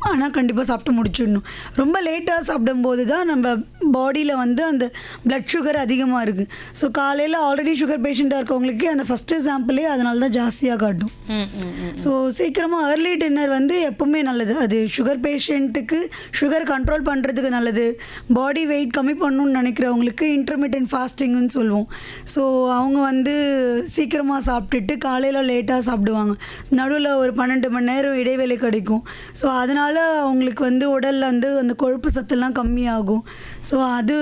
[SPEAKER 2] ஆனால் கண்டிப்பாக சாப்பிட்டு முடிச்சிடணும். ரொம்ப லேட்டாக சாப்பிடும்போது தான் நம்ம பாடியில் வந்து அந்த பிளட் சுகர் அதிகமாக இருக்குது. ஸோ காலையில் ஆல்ரெடி சுகர் பேஷண்ட்டாக இருக்கவங்களுக்கு அந்த ஃபஸ்ட்டு சாம்பிளே அதனால தான் ஜாஸ்தியாக காட்டும். ஸோ சீக்கிரமாக ஏர்லி டின்னர் வந்து எப்பவுமே நல்லது. அது சுகர் பேஷண்ட்டுக்கு சுகர் கண்ட்ரோல் பண்ணுறதுக்கு நல்லது. பாடி வெயிட் கம்மி பண்ணணும்னு நினைக்கிறவங்களுக்கு இன்டர்மீடியன்ட் ஃபாஸ்டிங்னு சொல்லுவோம். ஸோ அவங்க வந்து சீக்கிரமாக சாப்பிட்டுட்டு காலையில் லேட்டாக சாப்பிடுவாங்க. நடுவில் ஒரு 12 மணி நேரம் இடைவேளை கிடைக்கும். ஸோ அதனால் அவங்களுக்கு வந்து உடலில் வந்து அந்த கொழுப்பு சத்தெல்லாம் கம்மியாகும். ஸோ அது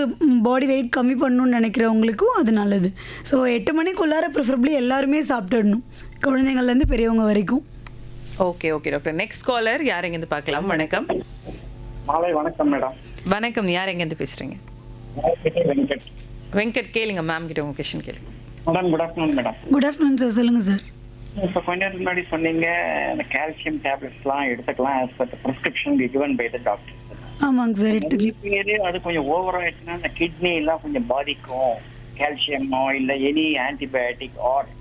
[SPEAKER 2] பாடி வெயிட் கம்மி பண்ணணும்னு நினைக்கிறவங்களுக்கும் அது நல்லது. ஸோ 8 மணிக்குள்ளார ப்ரிஃபரபிளி எல்லாருமே சாப்பிட்டுடணும், குழந்தைங்கள்லேருந்து பெரியவங்க வரைக்கும்.
[SPEAKER 1] Okay okay doctor. Next caller யார் எங்கேருந்து பார்க்கலாம்? வணக்கம்.
[SPEAKER 7] மாலை வணக்கம் மேடம்.
[SPEAKER 1] வணக்கம், யார் எங்கேருந்து பேசுகிறீங்க?
[SPEAKER 7] வெங்கட்.
[SPEAKER 1] வெங்கட், கேளுங்க மேம் கிட்ட உங்கள் கொஷின் கேளுங்க.
[SPEAKER 7] Madam good afternoon madam.
[SPEAKER 2] Good afternoon sir, சொல்லுங்கள் சார்.
[SPEAKER 7] இப்போ கொஞ்ச நேரம் முன்னாடி சொன்னீங்க இந்த கால்சியம் டேப்லெட்ஸ்லாம் எடுத்துக்கலாம் as per the prescription given by the doctor.
[SPEAKER 2] ஆமாங்க சார், எடுத்துக்கலாம்.
[SPEAKER 7] அது கொஞ்சம் ஓவர் ஆயிடுச்சுன்னா இந்த கிட்னி எல்லாம் கொஞ்சம் பாதிக்கும். கால்சியமோ இல்லை any antibiotic or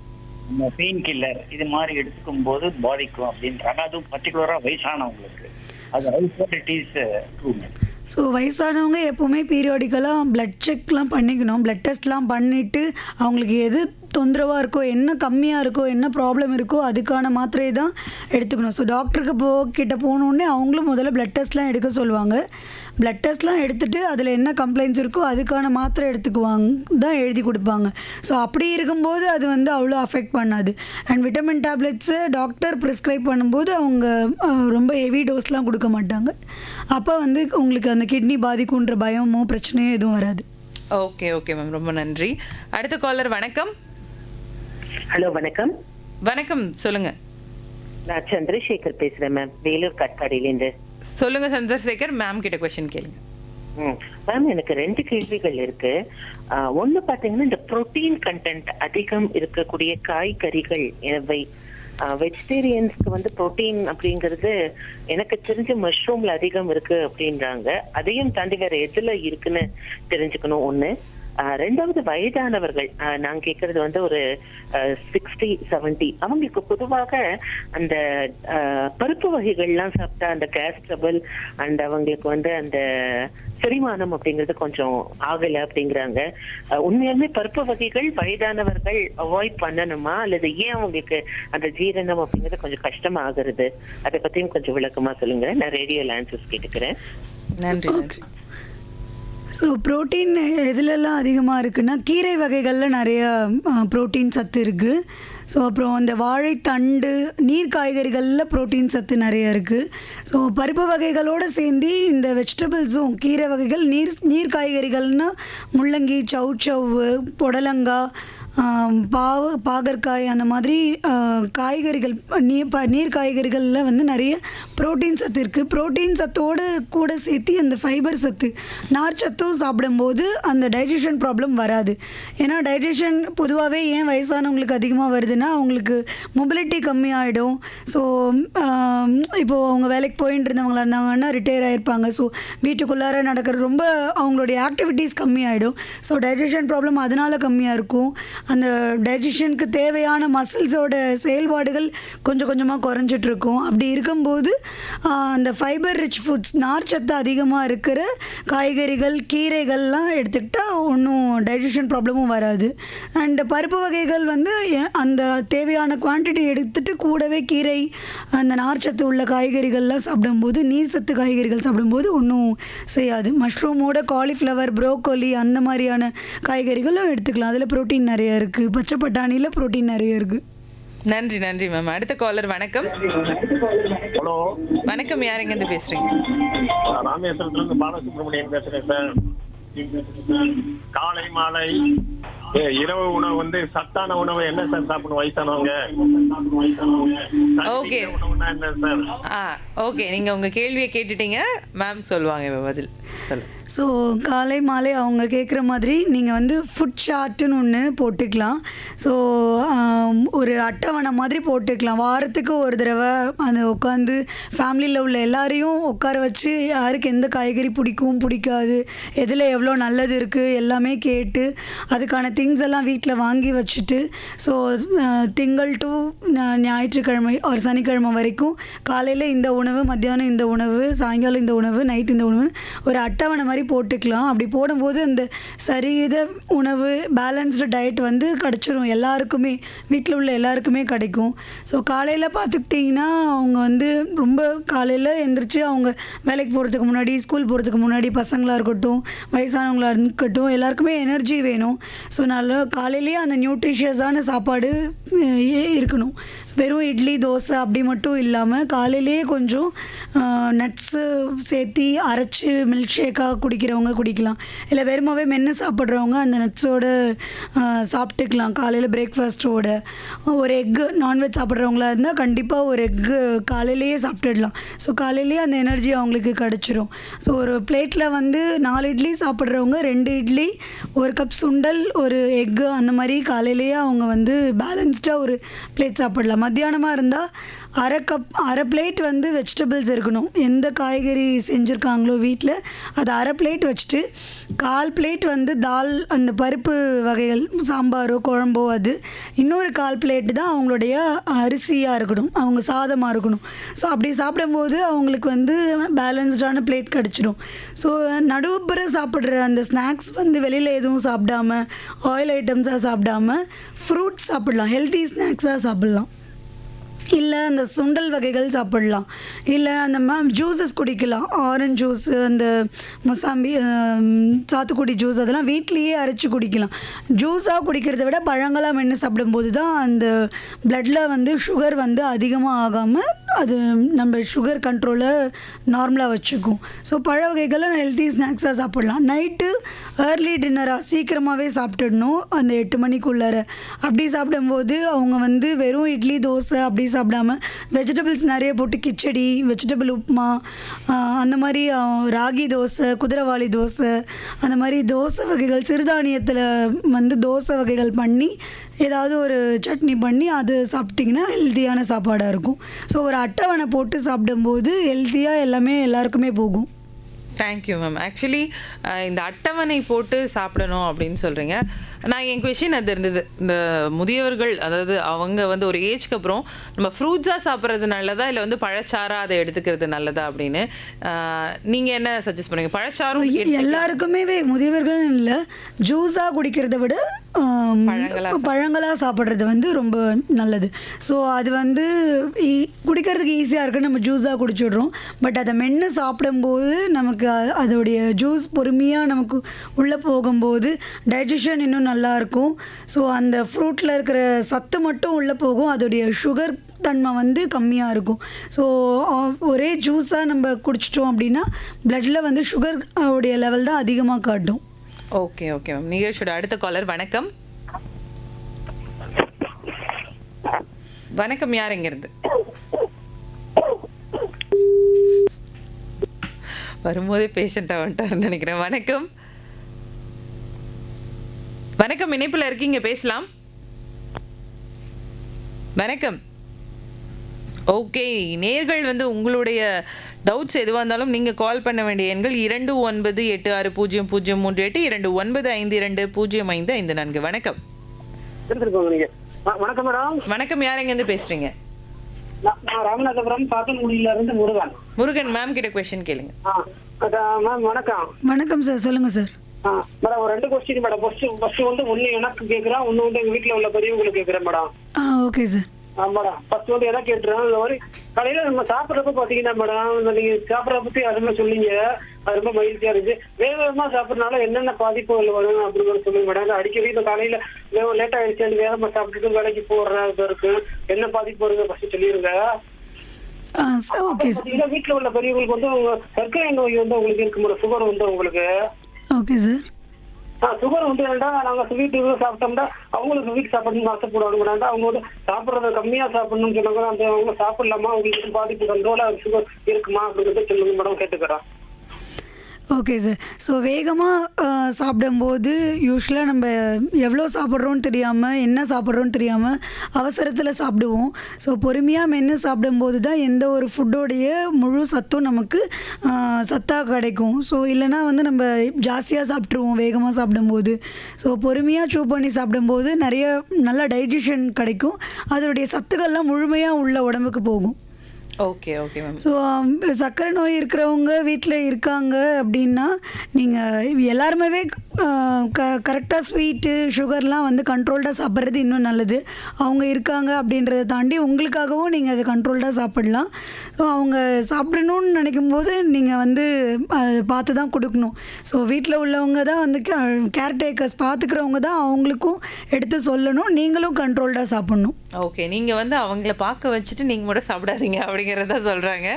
[SPEAKER 7] pain killer இது மாதிரி எடுத்துக்கும் போது பாதிக்கும் அப்படின்றாங்க. அதுவும் பர்டிகுலராக வயசானவங்களுக்கு. அது இட் இஸ் ட்ரூ.
[SPEAKER 2] ஸோ வயசானவங்க எப்போவுமே பீரியாடிக்கலாக ப்ளட் செக்லாம் பண்ணிக்கணும். ப்ளட் டெஸ்ட்லாம் பண்ணிவிட்டு அவங்களுக்கு எது தொந்தரவாக இருக்கோ, என்ன கம்மியாக இருக்கோ, என்ன ப்ராப்ளம் இருக்கோ அதுக்கான மாத்திரையை தான் எடுத்துக்கணும். ஸோ டாக்டருக்கு கிட்ட போனோடனே அவங்களும் முதல்ல ப்ளட் டெஸ்ட்லாம் எடுக்க சொல்லுவாங்க. ப்ளட் டெஸ்ட்லாம் எடுத்துகிட்டு அதில் என்ன கம்ப்ளைண்ட்ஸ் இருக்கோ அதுக்கான மாத்திரை எடுத்துக்குவாங்க தான் எழுதி கொடுப்பாங்க. ஸோ அப்படி இருக்கும்போது அது வந்து அவ்வளோ அஃபெக்ட் பண்ணாது. And vitamin tablets doctor prescribe பண்ணும்போது அவங்க ரொம்ப ஹெவி டோஸ்லாம் கொடுக்க மாட்டாங்க. அப்போ வந்து உங்களுக்கு அந்த கிட்னி பாதிக்குன்ற பயமோ பிரச்சனையோ எதுவும் வராது.
[SPEAKER 1] ஓகே ஓகே மேம், ரொம்ப நன்றி. அடுத்த காலர் வணக்கம்.
[SPEAKER 8] ஹலோ வணக்கம்.
[SPEAKER 1] வணக்கம், சொல்லுங்க.
[SPEAKER 8] நான் சந்திரசேகர் பேசுறேன் மேம், வேலூர் கட்காடியிலேருந்து.
[SPEAKER 1] சொல்லுங்க சந்திரசேகர், மேம் கிட்ட கொஸ்டின் கேளுங்க.
[SPEAKER 8] மேம் எனக்கு 2 கேள்விகள் இருக்கு. ஒண்ணு பாத்தீங்கன்னா இந்த புரோட்டீன் கண்டென்ட் அதிகம் இருக்கக்கூடிய காய்கறிகள் எவை? வெஜிடேரியன்ஸ்க்கு வந்து புரோட்டீன் அப்படிங்கிறது எனக்கு தெரிஞ்ச மஷ்ரூம்ல அதிகம் இருக்கு அப்படின்றாங்க. அதையும் தாண்டி வேற எதுல இருக்குன்னு தெரிஞ்சுக்கணும் ஒண்ணு. ரெண்டாவது வயதானவர்கள், நான் கேட்கறது வந்து ஒரு 60-70, அவங்களுக்கு பொதுவாக அந்த பருப்பு வகைகள்லாம் சாப்பிட்டா அந்த கேஸ் ட்ரபிள் அண்ட் அவங்களுக்கு வந்து அந்த செரிமானம் அப்படிங்கிறது கொஞ்சம் ஆகல அப்படிங்கிறாங்க. உண்மையாலுமே பருப்பு வகைகள் வயதானவர்கள் அவாய்ட் பண்ணணுமா, அல்லது ஏன் அவங்களுக்கு அந்த ஜீரணம் அப்படிங்கிறது கொஞ்சம் கஷ்டமா ஆகுறது? அதை பத்தியும் கொஞ்சம் விளக்கமா சொல்லுங்க. நான் ரேடியோல ஆன்சர்ஸ் கேட்டுக்கிறேன்.
[SPEAKER 1] நன்றி நன்றி.
[SPEAKER 2] ஸோ ப்ரோட்டீன் எதுலெல்லாம் அதிகமாக இருக்குன்னா கீரை வகைகளில் நிறைய ப்ரோட்டீன் சத்து இருக்குது. ஸோ அப்புறம் அந்த வாழைத்தண்டு நீர் காய்கறிகளில் ப்ரோட்டீன் சத்து நிறைய இருக்குது. ஸோ பருப்பு வகைகளோடு சேர்ந்து இந்த வெஜிடபிள்ஸும் கீரை வகைகள் நீர் காய்கறிகள்னால் முள்ளங்கி, சௌச்சவ்வு, புடலங்காய், பாகற்காய், அந்த மாதிரி காய்கறிகள் நீர் காய்கறிகளில் வந்து நிறைய ப்ரோட்டீன் சத்து இருக்குது. ப்ரோட்டீன் சத்தோடு கூட சேர்த்து அந்த ஃபைபர் சத்து, நார் சத்தும் சாப்பிடும்போது அந்த டைஜஷன் ப்ராப்ளம் வராது. ஏன்னா டைஜஷன் பொதுவாகவே ஏன் வயசானவங்களுக்கு அதிகமாக வருதுன்னா அவங்களுக்கு மொபிலிட்டி கம்மியாகிடும். ஸோ இப்போது அவங்க வேலைக்கு போயிட்டு இருந்தவங்களா இருந்தாங்கன்னா ரிட்டையர் ஆகிருப்பாங்க. ஸோ வீட்டுக்குள்ளார நடக்கிற ரொம்ப அவங்களுடைய ஆக்டிவிட்டீஸ் கம்மியாகிடும். ஸோ டைஜஷன் ப்ராப்ளம் அதனால் கம்மியாக இருக்கும். அந்த டைஜஷனுக்கு தேவையான மசில்ஸோட செயல்பாடுகள் கொஞ்சம் கொஞ்சமாக குறைஞ்சிட்ருக்கும். அப்படி இருக்கும்போது அந்த ஃபைபர் ரிச் ஃபுட்ஸ், நார்ச்சத்து அதிகமாக இருக்கிற காய்கறிகள், கீரைகள்லாம் எடுத்துக்கிட்டால் ஒன்றும் டைஜஷன் ப்ராப்ளமும் வராது. அண்டு பருப்பு வகைகள் வந்து அந்த தேவையான குவான்டிட்டி எடுத்துகிட்டு கூடவே கீரை, அந்த நார்ச்சத்து உள்ள காய்கறிகள்லாம் சாப்பிடும்போது, நீர் சத்து காய்கறிகள் சாப்பிடும்போது ஒன்றும் செய்யாது. மஷ்ரூமோட காலிஃப்ளவர், ப்ரோக்கோலி அந்த மாதிரியான காய்கறிகளும் எடுத்துக்கலாம். அதில் ப்ரோட்டீன் நிறைய இருக்குது. பச்சை பட்டாணியில் ப்ரோட்டீன் நிறைய இருக்குது.
[SPEAKER 1] நன்றி நன்றி மேம். அடுத்த காலர். வணக்கம்.
[SPEAKER 6] ஹலோ
[SPEAKER 1] வணக்கம், யார் எங்கேருந்து பேசுறீங்க?
[SPEAKER 6] ராமேஸ்வரத்துல இருந்து பாலசுப்ரமணியன் பேசுறேன் சார். காலை மாலை இரவு உணவு வந்து சத்தான உணவு என்ன சார் சாப்பிடணும் வயசானவங்க?
[SPEAKER 1] ஓகே
[SPEAKER 6] என்ன சார்?
[SPEAKER 1] ஓகே, நீங்க உங்க கேள்வியை கேட்டுட்டீங்க, மேம் சொல்லுவாங்க பதில். சொல்லுங்க.
[SPEAKER 2] ஸோ காலை மாலை அவங்க கேட்குற மாதிரி நீங்கள் வந்து ஃபுட் சார்ட்டுன்னு ஒன்று போட்டுக்கலாம். ஸோ ஒரு அட்டவணை மாதிரி போட்டுக்கலாம். வாரத்துக்கு ஒரு தடவை அந்த உட்காந்து ஃபேமிலியில் உள்ள எல்லாரையும் உட்கார வச்சு யாருக்கு எந்த காய்கறி பிடிக்கும் பிடிக்காது, எதில் எவ்வளோ நல்லது இருக்குது எல்லாமே கேட்டு அதுக்கான திங்ஸ் எல்லாம் வீட்டில் வாங்கி வச்சுட்டு, ஸோ திங்கள் டு ஞாயிற்றுக்கிழமை ஒரு சனிக்கிழமை வரைக்கும் காலையில் இந்த உணவு, மத்தியானம் இந்த உணவு, சாயங்காலம் இந்த உணவு, நைட் இந்த உணவு, ஒரு அட்டவணை மாதிரி போட்டுக்கலாம். அப்படி போடும்போது அந்த சரிவித உணவு, பேலன்ஸ்டு டயட் வந்து கிடச்சிரும் எல்லாருக்குமே, வீட்டில் உள்ள எல்லாருக்குமே கிடைக்கும். ஸோ காலையில் பார்த்துக்கிட்டிங்கன்னா அவங்க வந்து ரொம்ப காலையில் எழுந்திரிச்சு அவங்க வேலைக்கு போகிறதுக்கு முன்னாடி, ஸ்கூல் போகிறதுக்கு முன்னாடி, பசங்களாக இருக்கட்டும் வயசானவங்களாக இருக்கட்டும் எல்லாருக்குமே எனர்ஜி வேணும். ஸோ நல்லா காலையிலேயே அந்த நியூட்ரிஷியஸான சாப்பாடு இருக்கணும். வெறும் இட்லி தோசை அப்படி மட்டும் இல்லாமல் காலையிலேயே கொஞ்சம் நட்ஸு சேர்த்தி அரைச்சி மில்க் ஷேக்காக குடிக்கிறவங்க குடிக்கலாம். இல்லை வெறுமாவே மென்று சாப்பிட்றவங்க அந்த நட்ஸோடு சாப்பிட்டுக்கலாம் காலையில் பிரேக்ஃபாஸ்ட்டோட. ஒரு எக்கு, நான்வெஜ் சாப்பிட்றவங்களா இருந்தால் கண்டிப்பாக ஒரு எக்கு காலையிலேயே சாப்பிட்டுடலாம். ஸோ காலையிலேயே அந்த எனர்ஜி அவங்களுக்கு கிடச்சிரும். ஸோ ஒரு பிளேட்டில் வந்து 4 இட்லி சாப்பிட்றவங்க 2 இட்லி, 1 கப் சுண்டல், ஒரு எக்கு, அந்த மாதிரி காலையிலேயே அவங்க வந்து பேலன்ஸ்டாக ஒரு பிளேட் சாப்பிடலாம். மத்தியானமாக இருந்தால் அரை பிளேட் வந்து வெஜிடபிள்ஸ் இருக்கணும். எந்த காய்கறி செஞ்சுருக்காங்களோ வீட்டில் அது அரை பிளேட் வச்சுட்டு 1/4 பிளேட் வந்து தால், அந்த பருப்பு வகைகள், சாம்பாரோ குழம்போ, அது இன்னொரு 1/4 பிளேட்டு தான் அவங்களுடைய அரிசியாக இருக்கணும், அவங்க சாதமாக இருக்கணும். ஸோ அப்படி சாப்பிடும்போது அவங்களுக்கு வந்து பேலன்ஸ்டான பிளேட் கிடச்சிடும். ஸோ நடுவுப்புற சாப்பிட்ற அந்த ஸ்நாக்ஸ் வந்து வெளியில் எதுவும் சாப்பிடாம, ஆயில் ஐட்டம்ஸாக சாப்பிடாம ஃப்ரூட்ஸ் சாப்பிட்லாம், ஹெல்த்தி ஸ்நாக்ஸாக சாப்பிட்லாம். இல்லை அந்த சுண்டல் வகைகள் சாப்பிடலாம். இல்லை அந்த ஜூஸஸ் குடிக்கலாம். ஆரஞ்சு ஜூஸு, அந்த முசாம்பி, சாத்துக்குடி ஜூஸ், அதெல்லாம் வீட்லேயே அரைச்சி குடிக்கலாம். ஜூஸாக குடிக்கிறத விட பழங்களாக மென்று சாப்பிடும்போது தான் அந்த பிளட்டில் வந்து சுகர் வந்து அதிகமாக ஆகாமல் அது நம்ம சுகர் கண்ட்ரோலை நார்மலாக வச்சுக்கும். ஸோ பழ வகைகளை ஹெல்த்தி ஸ்நாக்ஸாக சாப்பிடலாம். நைட்டு ஏர்லி டின்னராக சீக்கிரமாகவே சாப்பிட்டுடணும், அந்த 8 மணிக்குள்ளார. அப்படி சாப்பிடும்போது அவங்க வந்து வெறும் இட்லி தோசை அப்படி சாப்பிடாம வெஜிடபிள்ஸ் நிறைய போட்டு கிச்சடி, வெஜிடபிள் உப்புமா, அந்த மாதிரி ராகி தோசை, குதிரைவாளி தோசை, அந்த மாதிரி தோசை வகைகள், சிறுதானியத்தில் வந்து தோசை வகைகள் பண்ணி ஏதாவது ஒரு சட்னி பண்ணி அது சாப்பிட்டிங்கன்னா ஹெல்த்தியான சாப்பாடாக இருக்கும். ஸோ ஒரு அட்டவணை போட்டு சாப்பிடும்போது ஹெல்த்தியாக எல்லாமே எல்லாருக்குமே போகும்.
[SPEAKER 1] Thank you ma'am. ஆக்சுவலி இந்த அட்டவணை போட்டு சாப்பிடணும் அப்படின்னு சொல்கிறீங்க. நான் என் கொஷின் அது இருந்தது, இந்த முதியவர்கள் அதாவது அவங்க வந்து ஒரு ஏஜ்க்கு அப்புறம் நம்ம ஃப்ரூட்ஸாக சாப்பிட்றது நல்லதா இல்லை வந்து பழச்சாராக அதை எடுத்துக்கிறது நல்லதா அப்படின்னு நீங்கள் என்ன சஜஸ்ட் பண்ணுங்க? பழச்சாரும்
[SPEAKER 2] எல்லாருக்குமே முதியவர்கள் இல்லை, ஜூஸாக குடிக்கிறத விட பழங்களாக சாப்பிட்றது வந்து ரொம்ப நல்லது. ஸோ அது வந்து குடிக்கிறதுக்கு ஈஸியாக இருக்குது, நம்ம ஜூஸாக குடிச்சிடுறோம். பட் அதை மென்று சாப்பிடும்போது நமக்கு அதோடைய ஜூஸ் பொறுமையாக நமக்கு உள்ளே போகும்போது டைஜஷன் இன்னும் நல்லாயிருக்கும். ஸோ அந்த ஃப்ரூட்டில் இருக்கிற சத்து மட்டும் உள்ளே போகும், அதோடைய சுகர் தன்மை வந்து கம்மியாக இருக்கும். ஸோ ஒரே ஜூஸாக நம்ம குடிச்சிட்டோம் அப்படின்னா பிளட்டில் வந்து சுகர் உடைய லெவல் தான் அதிகமாக காட்டும்.
[SPEAKER 1] Okay okay ma'am. நிகழ்ச்சியோட அடுத்த காலர். வணக்கம். வணக்கம், யார் எங்கிருந்து? வரும்போதே பேஷண்ட்டாக வந்துட்டாருன்னு நினைக்கிறேன். வணக்கம். வணக்கம், இணைப்பில் இருக்கீங்க, பேசலாம். வணக்கம். ஓகே, நேர்கள் வந்து உங்களுடைய டவுட்ஸ் எதுவாக இருந்தாலும் நீங்கள் கால் பண்ண வேண்டிய எண்கள் 29860038 2952205554. வணக்கம்.
[SPEAKER 3] வணக்கம் மேடம்.
[SPEAKER 1] வணக்கம், யார் எங்கேருந்து பேசுறீங்க?
[SPEAKER 3] நான் ராமநாதபுரம் சாத்தன்குடியில இருந்து முருகன்.
[SPEAKER 1] முருகன் மேம் கிட்ட கொஸ்டின் கேளுங்க.
[SPEAKER 3] மேம் வணக்கம்.
[SPEAKER 2] வணக்கம் சார், சொல்லுங்கள் சார்.
[SPEAKER 3] மேடம் ஒரு 2 கொஸ்டின் மேடம். ஃபர்ஸ்ட் வந்து ஒன்று எனக்கு கேட்குறேன், ஒன்று வந்து எங்கள் வீட்டில் உள்ள பெரியவங்களுக்கு கேட்குறேன் madam.
[SPEAKER 2] Okay sir.
[SPEAKER 3] Madam first வந்து எதை கேட்டுறேன், இந்த மாதிரி காலையில நம்ம சாப்பிட்றப்ப பாத்தீங்கன்னா மேடம், நீங்க சாப்பிட்றத பத்தி அதுமே சொன்னீங்க, அது ரொம்ப மகிழ்ச்சியா இருந்துச்சு. வேகமா சாப்பிட்றதுனால என்னென்ன பாதிப்புகள் வரும் அப்படின்னு சொல்லுங்க மேடம். அடிக்கடி இந்த காலையில லேட் ஆயிடுச்சு, வேகமா சாப்பிட்டுட்டு வேலைக்கு போடுறது இருக்கு, என்ன பாதிப்பு வருங்க ஃபர்ஸ்ட் சொல்லிருங்க. பாத்தீங்கன்னா வீட்டுல உள்ள பெரியவங்களுக்கு வந்து சர்க்கரை நோய் வந்து உங்களுக்கு இருக்கு மேடம், சுகர் வந்து உங்களுக்கு.
[SPEAKER 2] Okay sir.
[SPEAKER 3] சுகர் வந்து என்னடா நாங்க ஸ்வீட் சாப்பிட்டோம்னா அவங்களுக்கு ஸ்வீட் சாப்பிடணும்னு ஆசைப்படுவாங்க மேடம். அவங்க வந்து சாப்பிட்றத கம்மியா சாப்பிடணும்னு சொன்னாங்க, அந்த அவங்க சாப்பிடலாமா, அவங்களுக்கு பாதிப்பு கண்ட்ரோலா சுகர் இருக்குமா அப்படிங்கிறத சொல்லுங்க மேடம், கேட்டுக்கிறோம்.
[SPEAKER 2] Okay sir. ஸோ வேகமாக சாப்பிடும்போது யூஸ்வலாக நம்ம எவ்வளோ சாப்பிட்றோன்னு தெரியாமல், என்ன சாப்பிட்றோன்னு தெரியாமல் அவசரத்தில் சாப்பிடுவோம். ஸோ பொறுமையாக மென்று சாப்பிடும்போது தான் எந்த ஒரு ஃபுட்டோடைய முழு சத்தும் நமக்கு சத்தாக கிடைக்கும். ஸோ இல்லைனா வந்து நம்ம ஜாஸ்தியாக சாப்பிட்ருவோம் வேகமாக சாப்பிடும்போது. ஸோ பொறுமையாக சூ பண்ணி சாப்பிடும்போது நிறைய நல்ல டைஜஷன் கிடைக்கும், அதோடைய சத்துக்கள்லாம் முழுமையாக உள்ள உடம்புக்கு போகும்.
[SPEAKER 1] Okay okay ma'am.
[SPEAKER 2] ஸோ சர்க்கரை நோய் இருக்கிறவங்க வீட்டில் இருக்காங்க அப்படின்னா நீங்கள் எல்லாருமே கரெக்டாக ஸ்வீட்டு சுகர்லாம் வந்து கண்ட்ரோல்டாக சாப்பிட்றது இன்னும் நல்லது. அவங்க இருக்காங்க அப்படின்றத தாண்டி உங்களுக்காகவும் நீங்கள் அதை கண்ட்ரோல்டாக சாப்பிடலாம். ஸோ அவங்க சாப்பிடணும்னு நினைக்கும் போது நீங்கள் வந்து அதை பார்த்து தான் கொடுக்கணும். ஸோ வீட்டில் உள்ளவங்க தான் வந்து கேர்டேக்கர்ஸ் பார்த்துக்கிறவங்க தான் அவங்களுக்கும் எடுத்து சொல்லணும், நீங்களும் கண்ட்ரோல்டாக சாப்பிட்ணும்.
[SPEAKER 1] ஓகே, நீங்கள் வந்து அவங்கள பார்க்க வச்சுட்டு நீங்கள் மட்டும் சாப்பிடாதீங்க அப்படிங்கிறத சொல்கிறாங்க.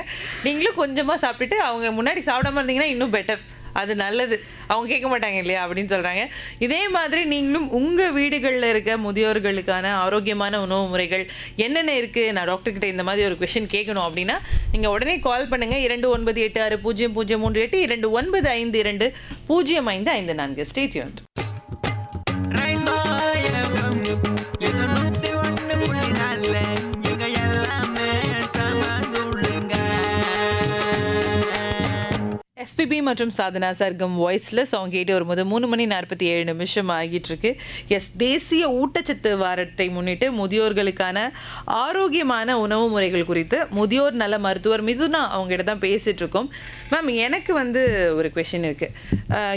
[SPEAKER 1] நீங்களும் கொஞ்சமாக சாப்பிட்டுட்டு அவங்க முன்னாடி சாப்பிடாம இருந்தீங்கன்னா இன்னும் பெட்டர், அது நல்லது, அவங்க கேட்க மாட்டாங்க இல்லையா அப்படின்னு சொல்கிறாங்க. இதே மாதிரி நீங்களும் உங்கள் வீடுகளில் இருக்க முதியோர்களுக்கான ஆரோக்கியமான உணவு முறைகள் என்னென்ன இருக்குது, நான் டாக்டர்கிட்ட இந்த மாதிரி ஒரு கொஷின் கேட்கணும் அப்படின்னா நீங்கள் உடனே கால் பண்ணுங்கள். 29860038 2952205554. Stay tuned. எஸ்பிபி மற்றும் சாதனா சர்க்கம் வாய்ஸில் சாங் கேட்டு வரும்போது 3:47 ஆகிட்டு இருக்கு. எஸ், தேசிய ஊட்டச்சத்து வாரத்தை முன்னிட்டு முதியோர்களுக்கான ஆரோக்கியமான உணவு முறைகள் குறித்து முதியோர் நல மருத்துவர் மிதுனா அவங்ககிட்ட தான் பேசிகிட்டு இருக்கோம். மேம், எனக்கு வந்து ஒரு கொஷின் இருக்குது.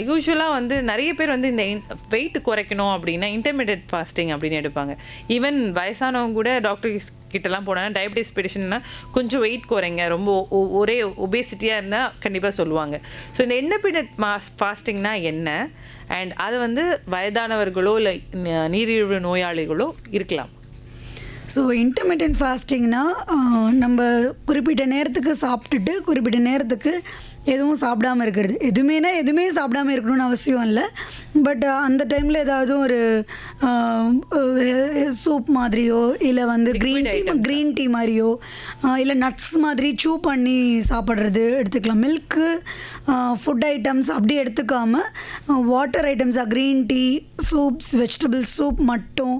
[SPEAKER 1] யூஸ்வலாக வந்து நிறைய பேர் வந்து இந்த வெயிட் குறைக்கணும் அப்படின்னா இன்டர்மீடியட் ஃபாஸ்டிங் அப்படின்னு எடுப்பாங்க. ஈவன் வயசானவங்க கூட டாக்டர் கிட்டலாம் போனால் டயபிட்டிஸ் பேஷண்ட்னா கொஞ்சம் வெயிட் குறைங்க, ரொம்ப ஒரே ஒபேசிட்டியாக இருந்தால் கண்டிப்பாக சொல்லுவாங்க. ஸோ இந்த இன்டர்மீடியட் ஃபாஸ்டிங்னா என்ன, அண்ட் அது வந்து வயதானவர்களோ இல்லை நீரிழிவு நோயாளிகளோ இருக்கலாம்?
[SPEAKER 2] ஸோ இன்டர்மீடியட் ஃபாஸ்டிங்னா நம்ம குறிப்பிட்ட நேரத்துக்கு சாப்பிட்டுட்டு குறிப்பிட்ட நேரத்துக்கு எதுவும் சாப்பிடாமல் இருக்கிறது. எதுவுமே சாப்பிடாமல் இருக்கணும்னு அவசியம் இல்லை. பட் அந்த டைமில் ஏதாவது ஒரு சூப் மாதிரியோ இல்லை வந்து க்ரீன் டீ மாதிரியோ இல்லை நட்ஸ் மாதிரி சூ பண்ணி சாப்பிட்றது எடுத்துக்கலாம். மில்க்கு ஃபுட் ஐட்டம்ஸ் அப்படி எடுத்துக்காமல் வாட்டர் ஐட்டம்ஸாக green tea, soups, vegetable soup மட்டும்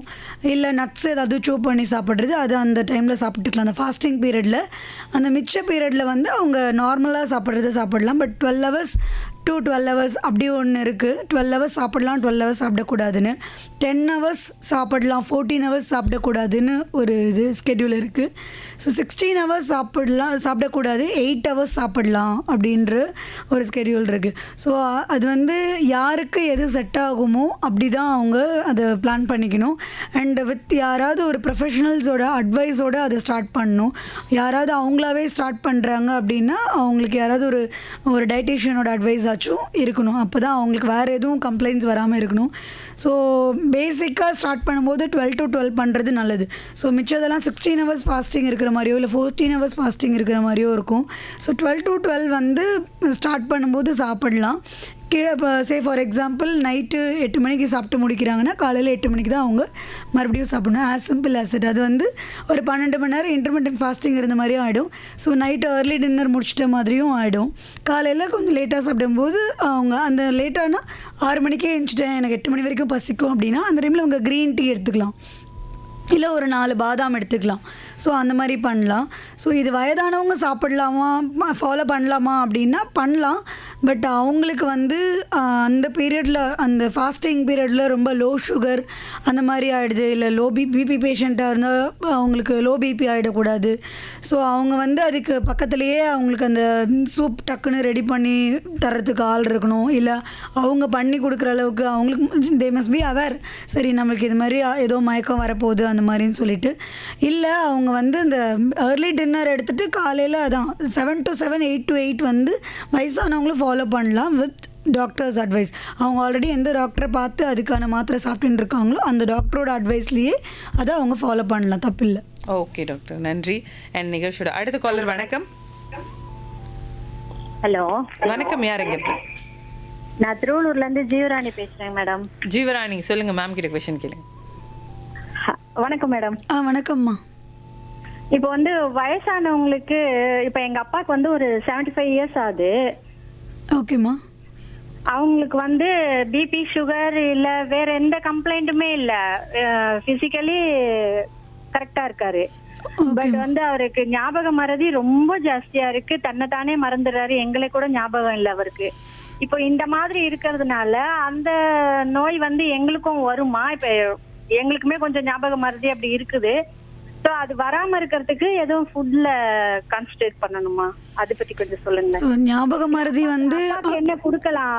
[SPEAKER 2] இல்லை நட்ஸ் ஏதாவது சூ பண்ணி சாப்பிட்றது, அது அந்த டைமில் சாப்பிட்டுக்கலாம். அந்த ஃபாஸ்டிங் பீரியடில், அந்த மிச்ச பீரியடில் வந்து அவங்க நார்மலாக சாப்பிட்றத சாப்பிடலாம். சாப்பிடலாம். பட் 12 ஹவர்ஸ் to 12 ஹவர்ஸ் அப்படி ஒன்று இருக்குது. 12 ஹவர்ஸ் சாப்பிடலாம், 12 ஹவர்ஸ் சாப்பிடக்கூடாதுன்னு. 10 ஹவர்ஸ் சாப்பிடலாம், 14 ஹவர்ஸ் சாப்பிடக்கூடாதுன்னு ஒரு இது ஸ்கெட்யூல் இருக்குது. ஸோ 16 ஹவர்ஸ் சாப்பிடக்கூடாது, 8 ஹவர்ஸ் சாப்பிடலாம் அப்படின்ற ஒரு ஸ்கெட்யூல் இருக்குது. ஸோ அது வந்து யாருக்கு எது செட் ஆகுமோ அப்படி தான் அவங்க அதை பிளான் பண்ணிக்கணும். அண்ட் வித் யாராவது ஒரு ப்ரொஃபஷனல்ஸோட அட்வைஸோடு அதை ஸ்டார்ட் பண்ணணும். யாராவது அவங்களாவே ஸ்டார்ட் பண்ணுறாங்க அப்படின்னா அவங்களுக்கு யாராவது ஒரு டயட்டீஷியனோட அட்வைஸ் ஆச்சும் இருக்கணும். அப்போ தான் அவங்களுக்கு வேறு எதுவும் கம்ப்ளைண்ட்ஸ் வராமல் இருக்கணும். ஸோ பேசிக்காக ஸ்டார்ட் பண்ணும்போது 12 to 12 பண்ணுறது நல்லது. ஸோ மிச்சதெல்லாம் 16 ஹவர்ஸ் ஃபாஸ்டிங் இருக்கிற மாதிரியோ இல்லை 14 ஹவர்ஸ் ஃபாஸ்டிங் இருக்கிற மாதிரியோ இருக்கும். ஸோ 12 to 12 வந்து ஸ்டார்ட் பண்ணும்போது சாப்பிடலாம். கீழே இப்போ ஃபார் எக்ஸாம்பிள் நைட்டு 8 மணிக்கு சாப்பிட்டு முடிக்கிறாங்கன்னா காலையில் 8 மணிக்கு தான் அவங்க மறுபடியும் சாப்பிடணும். As simple as it. அது வந்து ஒரு 12 மணி நேரம் இன்டர்மீடியன்ட் ஃபாஸ்டிங் இருந்த மாதிரியும் ஆகிடும். ஸோ நைட்டு ஏர்லி டின்னர் முடிச்சிட்ட மாதிரியும் ஆகிடும். காலையில் கொஞ்சம் லேட்டாக சாப்பிடும்போது அவங்க அந்த லேட்டானா 6 மணிக்கே எழுந்துச்சிட்டேன், எனக்கு 8 மணி வரைக்கும் பசிக்கும் அப்படின்னா அந்த டைமில் அவங்க க்ரீன் டீ எடுத்துக்கலாம், இல்லை ஒரு 4 பாதாம் எடுத்துக்கலாம். ஸோ அந்த மாதிரி பண்ணலாம். ஸோ இது வயதானவங்க சாப்பிடலாமா, ஃபாலோ பண்ணலாமா அப்படின்னா பண்ணலாம். பட் அவங்களுக்கு வந்து அந்த பீரியடில், அந்த ஃபாஸ்டிங் பீரியடில் ரொம்ப லோ சுகர் அந்த மாதிரி ஆகிடுது, இல்லை லோ பிபி பேஷண்ட்டாக இருந்தால் அவங்களுக்கு லோ பிபி ஆகிடக்கூடாது. ஸோ அவங்க வந்து அதுக்கு பக்கத்துலேயே அவங்களுக்கு அந்த சூப் டக்குன்னு ரெடி பண்ணி தரத்துக்கு ஆள் இருக்கணும். இல்லை அவங்க பண்ணி கொடுக்குற அளவுக்கு அவங்களுக்கு தே மஸ்ட் பி அவேர், சரி நம்மளுக்கு இது மாதிரி ஏதோ மயக்கம் வரப்போகுது அந்த மாதிரின்னு சொல்லிட்டு. இல்லை அவங்க வந்து இந்த ஏர்லி டின்னர் எடுத்துகிட்டு காலையில் அதான் 7 to 7, 8 to 8 வந்து வயசானவங்களும் ஃபாலோ பண்ணலாம் வித் டாக்டர்ஸ் அட்வைஸ். அவங்க ஆல்ரெடி எந்த டாக்டரை பார்த்து அதுக்கான மாத்திரை சாப்பிட்டுன்னு இருக்காங்களோ அந்த டாக்டரோட அட்வைஸ்லேயே அதை அவங்க ஃபாலோ பண்ணலாம், தப்பில்லை.
[SPEAKER 1] ஓகே டாக்டர், நன்றி. அண்ட் நிகழ்ச்சியோட அடுத்த காலர். வணக்கம்.
[SPEAKER 9] ஹலோ
[SPEAKER 1] வணக்கம், யார் எங்க இருக்கு?
[SPEAKER 9] நான் திருவள்ளூர்லேருந்து ஜீவராணி பேசுகிறேன் மேடம்.
[SPEAKER 1] ஜீவராணி, சொல்லுங்க மேம் கிட்ட கொஸ்டின் கேளுங்க.
[SPEAKER 9] வணக்கம் மேடம்.
[SPEAKER 2] வணக்கம்மா.
[SPEAKER 9] இப்போ வந்து வயசானவங்களுக்கு, இப்போ எங்கள் அப்பாவுக்கு வந்து ஒரு 75 இயர்ஸ் ஆகுது.
[SPEAKER 2] ஓகேம்மா.
[SPEAKER 9] அவங்களுக்கு வந்து பிபி சுகர் இல்லை வேற எந்த கம்ப்ளைண்ட்டுமே இல்லை, ஃபிசிக்கலி கரெக்டாக இருக்காரு. பட் வந்து அவருக்கு ஞாபக மறதி ரொம்ப ஜாஸ்தியா இருக்கு, தன்னைத்தானே மறந்துடுறாரு, எங்களை கூட ஞாபகம் இல்லை அவருக்கு. இப்போ இந்த மாதிரி இருக்கிறதுனால அந்த நோய் வந்து எங்களுக்கும் வருமா? இப்போ எங்களுக்குமே கொஞ்சம் ஞாபக மறதி அப்படி இருக்குது. ஸோ அது வராம இருக்கிறதுக்கு எதுவும் ஃபுட்ல கான்சன்ட்ரேட் பண்ணணுமா? அதை பத்தி கொஞ்சம் சொல்லுங்க.
[SPEAKER 2] ஞாபக மறதி வந்து
[SPEAKER 9] என்ன கொடுக்கலாம்?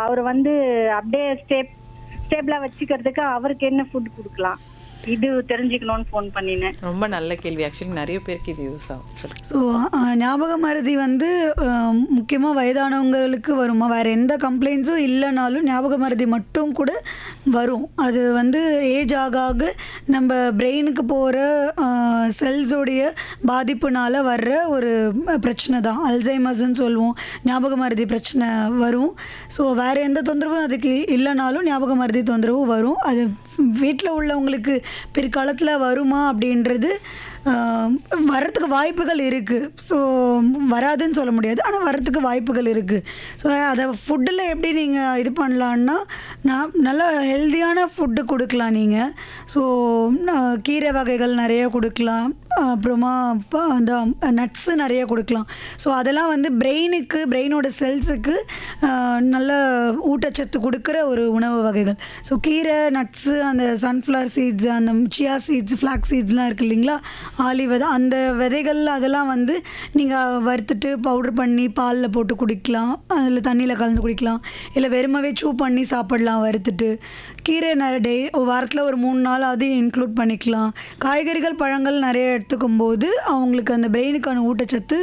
[SPEAKER 9] அவரு வந்து அப்படியே ஸ்டேபிளா வச்சுக்கிறதுக்கு அவருக்கு என்ன ஃபுட் கொடுக்கலாம்? இது தெரிஞ்சுக்கணும்னு ஃபோன் பண்ணினேன்.
[SPEAKER 1] ரொம்ப நல்ல கேள்வி. ஆக்சுவலி நிறைய பேருக்கு இது யூஸ் ஆகும்.
[SPEAKER 2] ஸோ ஞாபக மறதி வந்து முக்கியமாக வயதானவங்களுக்கு வருமா? வேறு எந்த கம்ப்ளைண்ட்ஸும் இல்லைனாலும் ஞாபக மறதி மட்டும் கூட வரும். அது வந்து ஏஜ் ஆக ஆக நம்ம பிரெயினுக்கு போகிற செல்ஸோடைய பாதிப்புனால் வர்ற ஒரு பிரச்சனை தான். அல்சைமர்ஸ்ன்னு சொல்லுவோம். ஞாபக மறதி பிரச்சனை வரும். ஸோ வேறு எந்த தொந்தரவும் அதுக்கு இல்லைனாலும் ஞாபக மறதி தொந்தரவும் வரும். அது வீட்டில் உள்ளவங்களுக்கு பிற்காலத்தில் வருமா அப்படின்றது வர்றதுக்கு வாய்ப்புகள் இருக்குது. ஸோ வராதுன்னு சொல்ல முடியாது, ஆனால் வர்றதுக்கு வாய்ப்புகள் இருக்குது. ஸோ அதை ஃபுட்டில் எப்படி நீங்கள் இது பண்ணலான்னா, நல்லா ஹெல்த்தியான ஃபுட்டு கொடுக்கலாம் நீங்கள். ஸோ கீரை வகைகள் நிறைய கொடுக்கலாம், அப்புறமா அந்த நட்ஸு நிறைய கொடுக்கலாம். ஸோ அதெல்லாம் வந்து பிரெயினோட செல்ஸுக்கு நல்ல ஊட்டச்சத்து கொடுக்குற ஒரு உணவு வகைகள். ஸோ கீரை, நட்ஸு, அந்த சன்ஃப்ளவர் சீட்ஸ், அந்த சியா சீட்ஸ், ஃப்ளாக் சீட்ஸ்லாம் இருக்குது இல்லைங்களா, ஆலிவ் விதை, அந்த விதைகள் அதெல்லாம் வந்து நீங்கள் வறுத்துட்டு பவுட்ரு பண்ணி பாலில் போட்டு குடிக்கலாம், அதில் தண்ணியில் கலந்து குடிக்கலாம், இல்லை வெறுமவே சூ பண்ணி சாப்பிடலாம் வறுத்துட்டு. கீரை நிறைய வாரத்தில் ஒரு 3 நாள் அது இன்க்ளூட் பண்ணிக்கலாம். காய்கறிகள், பழங்கள் நிறைய எடுத்துக்கும் போது அவங்களுக்கு அந்த பிரெயினுக்கான ஊட்டச்சத்து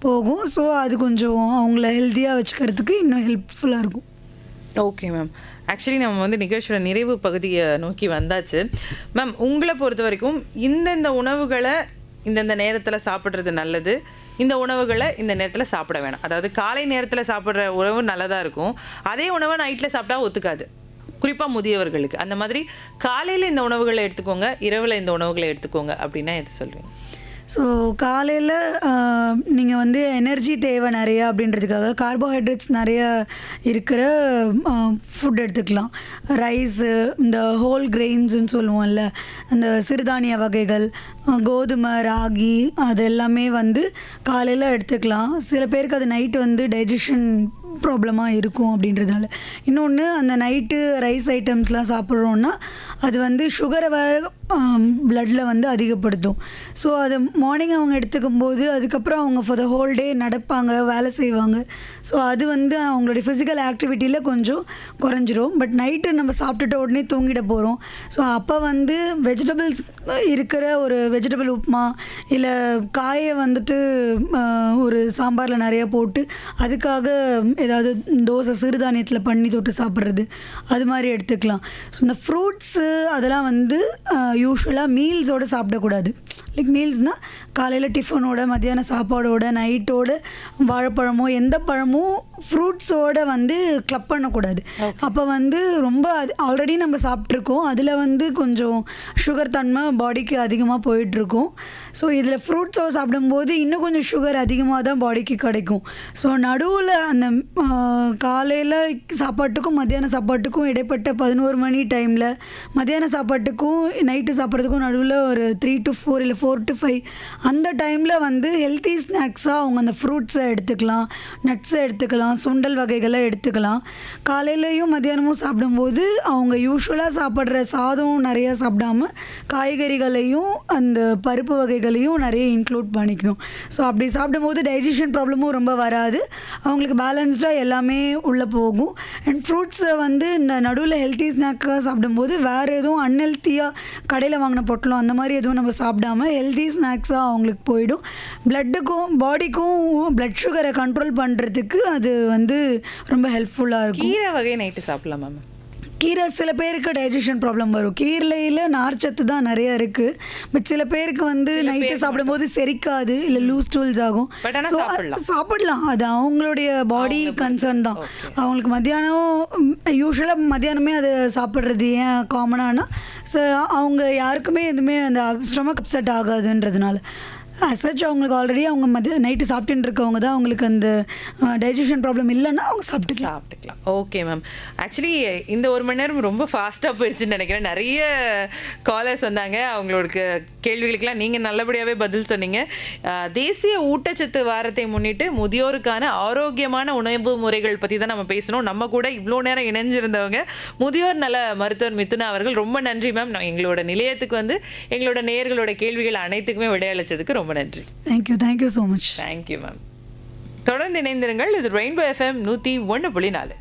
[SPEAKER 2] போகும். ஸோ அது கொஞ்சம் அவங்கள ஹெல்த்தியாக வச்சுக்கிறதுக்கு இன்னும் ஹெல்ப்ஃபுல்லாக இருக்கும்.
[SPEAKER 1] Okay ma'am. ஆக்சுவலி நம்ம வந்து நிகழ்ச்சியோட நிறைவு பகுதியை நோக்கி வந்தாச்சு. மேம், உங்களை பொறுத்த வரைக்கும் இந்தந்த உணவுகளை இந்தந்த நேரத்தில் சாப்பிட்றது நல்லது, இந்த உணவுகளை இந்த நேரத்தில் சாப்பிட வேணாம், அதாவது காலை நேரத்தில் சாப்பிட்ற உணவு நல்லதாக இருக்கும், அதே உணவை நைட்டில் சாப்பிட்டா ஒத்துக்காது, குறிப்பாக முதியவர்களுக்கு. அந்த மாதிரி காலையில் இந்த உணவுகளை எடுத்துக்கோங்க, இரவில் இந்த உணவுகளை எடுத்துக்கோங்க அப்படின்னா எது சொல்லுவீங்க?
[SPEAKER 2] ஸோ காலையில் நீங்கள் வந்து எனர்ஜி தேவை நிறையா அப்படின்றதுக்காக கார்போஹைட்ரேட்ஸ் நிறைய இருக்கிற ஃபுட் எடுத்துக்கலாம். ரைஸு, இந்த ஹோல் கிரெயின்ஸுன்னு சொல்லுவோம்ல, அந்த சிறுதானிய வகைகள், கோதுமை, ராகி, அது எல்லாமே வந்து காலையில் எடுத்துக்கலாம். சில பேருக்கு அது நைட்டு வந்து டைஜஷன் ப்ராப்ளமாக இருக்கும் அப்படின்றதுனால. இன்னொன்று, அந்த நைட்டு ரைஸ் ஐட்டம்ஸ்லாம் சாப்பிட்றோன்னா அது வந்து சுகரை வேறு ப்ளட்டில் வந்து அதிகப்படுத்தும். ஸோ அது மார்னிங் அவங்க எடுத்துக்கும் போது அதுக்கப்புறம் அவங்க ஃபார் த ஹோல் டே நடப்பாங்க, வேலை செய்வாங்க. ஸோ அது வந்து அவங்களுடைய ஃபிசிக்கல் ஆக்டிவிட்டியில் கொஞ்சம் குறைஞ்சிரும். பட் நைட்டு நம்ம சாப்பிட்டுட்ட உடனே தூங்கிட போகிறோம். ஸோ அப்போ வந்து வெஜிடபிள்ஸ் இருக்கிற ஒரு வெஜிடபிள் உப்புமா, இல்லை காயை வந்துட்டு ஒரு சாம்பாரில் நிறைய போட்டு அதுக்காக ஏதாவது தோசை சிறுதானியத்தில் பண்ணி தொட்டு சாப்பிட்றது, அது மாதிரி எடுத்துக்கலாம். ஸோ இந்த ஃப்ரூட்ஸு அதெல்லாம் வந்து யூஸ்வலாக மீல்ஸோடு சாப்பிடக்கூடாது. லைக் மீல்ஸ்னால் காலையில் டிஃபனோட, மத்தியான சாப்பாடோட, நைட்டோட வாழைப்பழமோ எந்த பழமும் ஃப்ரூட்ஸோடு வந்து கிளப் பண்ணக்கூடாது. அப்போ வந்து ரொம்ப ஆல்ரெடி நம்ம சாப்பிட்ருக்கோம், அதில் வந்து கொஞ்சம் சுகர் தன்மை பாடிக்கு அதிகமாக போயிட்டுருக்கும். ஸோ இதில் ஃப்ரூட்ஸோடு சாப்பிடும்போது இன்னும் கொஞ்சம் சுகர் அதிகமாக தான் பாடிக்கு கிடைக்கும். ஸோ நடுவில் அந்த காலையில் சாப்பாட்டுக்கும் மத்தியான சாப்பாட்டுக்கும் இடைப்பட்ட 11 மணி டைமில், மத்தியான சாப்பாட்டுக்கும் நைட்டு சாப்பிட்றதுக்கும் நடுவில் ஒரு 3 to 4 இல்லை 4 to 5 அந்த டைமில் வந்து ஹெல்த்தி ஸ்நாக்ஸாக அவங்க அந்த ஃப்ரூட்ஸை எடுத்துக்கலாம், நட்ஸை எடுத்துக்கலாம், சுண்டல் வகைகளை எடுத்துக்கலாம். காலையிலையும் மத்தியானமும் சாப்பிடும்போது அவங்க யூஸ்வலாக சாப்பிட்ற சாதம் நிறையா சாப்பிடாமல் காய்கறிகளையும் அந்த பருப்பு வகைகளையும் நிறைய இன்க்ளூட் பண்ணிக்கணும். ஸோ அப்படி சாப்பிடும்போது டைஜஷன் ப்ராப்ளமும் ரொம்ப வராது, அவங்களுக்கு பேலன்ஸ்டாக எல்லாமே உள்ளே போகும். அண்ட் ஃப்ரூட்ஸை வந்து இந்த நடுவில் ஹெல்த்தி ஸ்நாக்காக சாப்பிடும்போது வேறு எதுவும் அன்ஹெல்த்தியாக கடையில் வாங்கின பொட்டலம் அந்த மாதிரி எதுவும் நம்ம சாப்பிடாமல் ஹெல்த்தி ஸ்நாக்ஸாக அவங்களுக்கு போயிடும். பிளட்டுக்கும் பாடிக்கும் பிளட் சுகரை கண்ட்ரோல் பண்ணுறதுக்கு அது வந்து ரொம்ப ஹெல்ப்ஃபுல்லாக இருக்கும்.
[SPEAKER 1] கீரை வகை நைட்டு சாப்பிடலாமா மேம்?
[SPEAKER 2] கீரை சில பேருக்கு டைஜஷன் ப்ராப்ளம் வரும். கீரையில் நார்ச்சத்து தான் நிறைய இருக்குது. பட் சில பேருக்கு வந்து நைட்டு சாப்பிடும்போது செரிக்காது, இல்லை லூஸ் டூல்ஸ் ஆகும். ஸோ சாப்பிடலாம், அது அவங்களுடைய பாடி கன்சர்ன் தான். அவங்களுக்கு மத்தியானம் யூஸ்வலாக மத்தியானமே அதை சாப்பிட்றது ஏன் காமனானா, ஸோ அவங்க யாருக்குமே எதுவுமே அந்த ஸ்டொமக் அப்செட் ஆகாதுன்றதுனால. சச் அவங்களுக்கு ஆல்ரெடி அவங்க நைட்டு சாப்பிட்டுன்னு இருக்கவங்க தான் அவங்களுக்கு அந்த டைஜஷன் ப்ராப்ளம் இல்லைன்னா அவங்க சாப்பிட்டுக்கலாம்.
[SPEAKER 1] Okay ma'am. ஆக்சுவலி இந்த 1 மணி நேரம் ரொம்ப ஃபாஸ்ட்டாக போயிடுச்சுன்னு நினைக்கிறேன். நிறைய காலர்ஸ் வந்தாங்க, அவங்களோட கேள்விகளுக்கெல்லாம் நீங்கள் நல்லபடியாகவே பதில் சொன்னீங்க. தேசிய ஊட்டச்சத்து வாரத்தை முன்னிட்டு முதியோருக்கான ஆரோக்கியமான உணவு முறைகள் பற்றி தான் நம்ம பேசணும். நம்ம கூட இவ்வளோ நேரம் இணைஞ்சிருந்தவங்க முதியோர் நல மருத்துவர் மிதுனா அவர்கள். ரொம்ப நன்றி மேம். எங்களோட நிலையத்துக்கு வந்து எங்களோட நேயர்களோட கேள்விகள் அனைத்துக்குமே விடையளிச்சதுக்கு ரொம்ப நன்றி.
[SPEAKER 2] Thank you so much.
[SPEAKER 1] Thank you ma'am. தொடர்ந்து இணைந்திருங்கள். இது ரெயின்போ FM 101.4.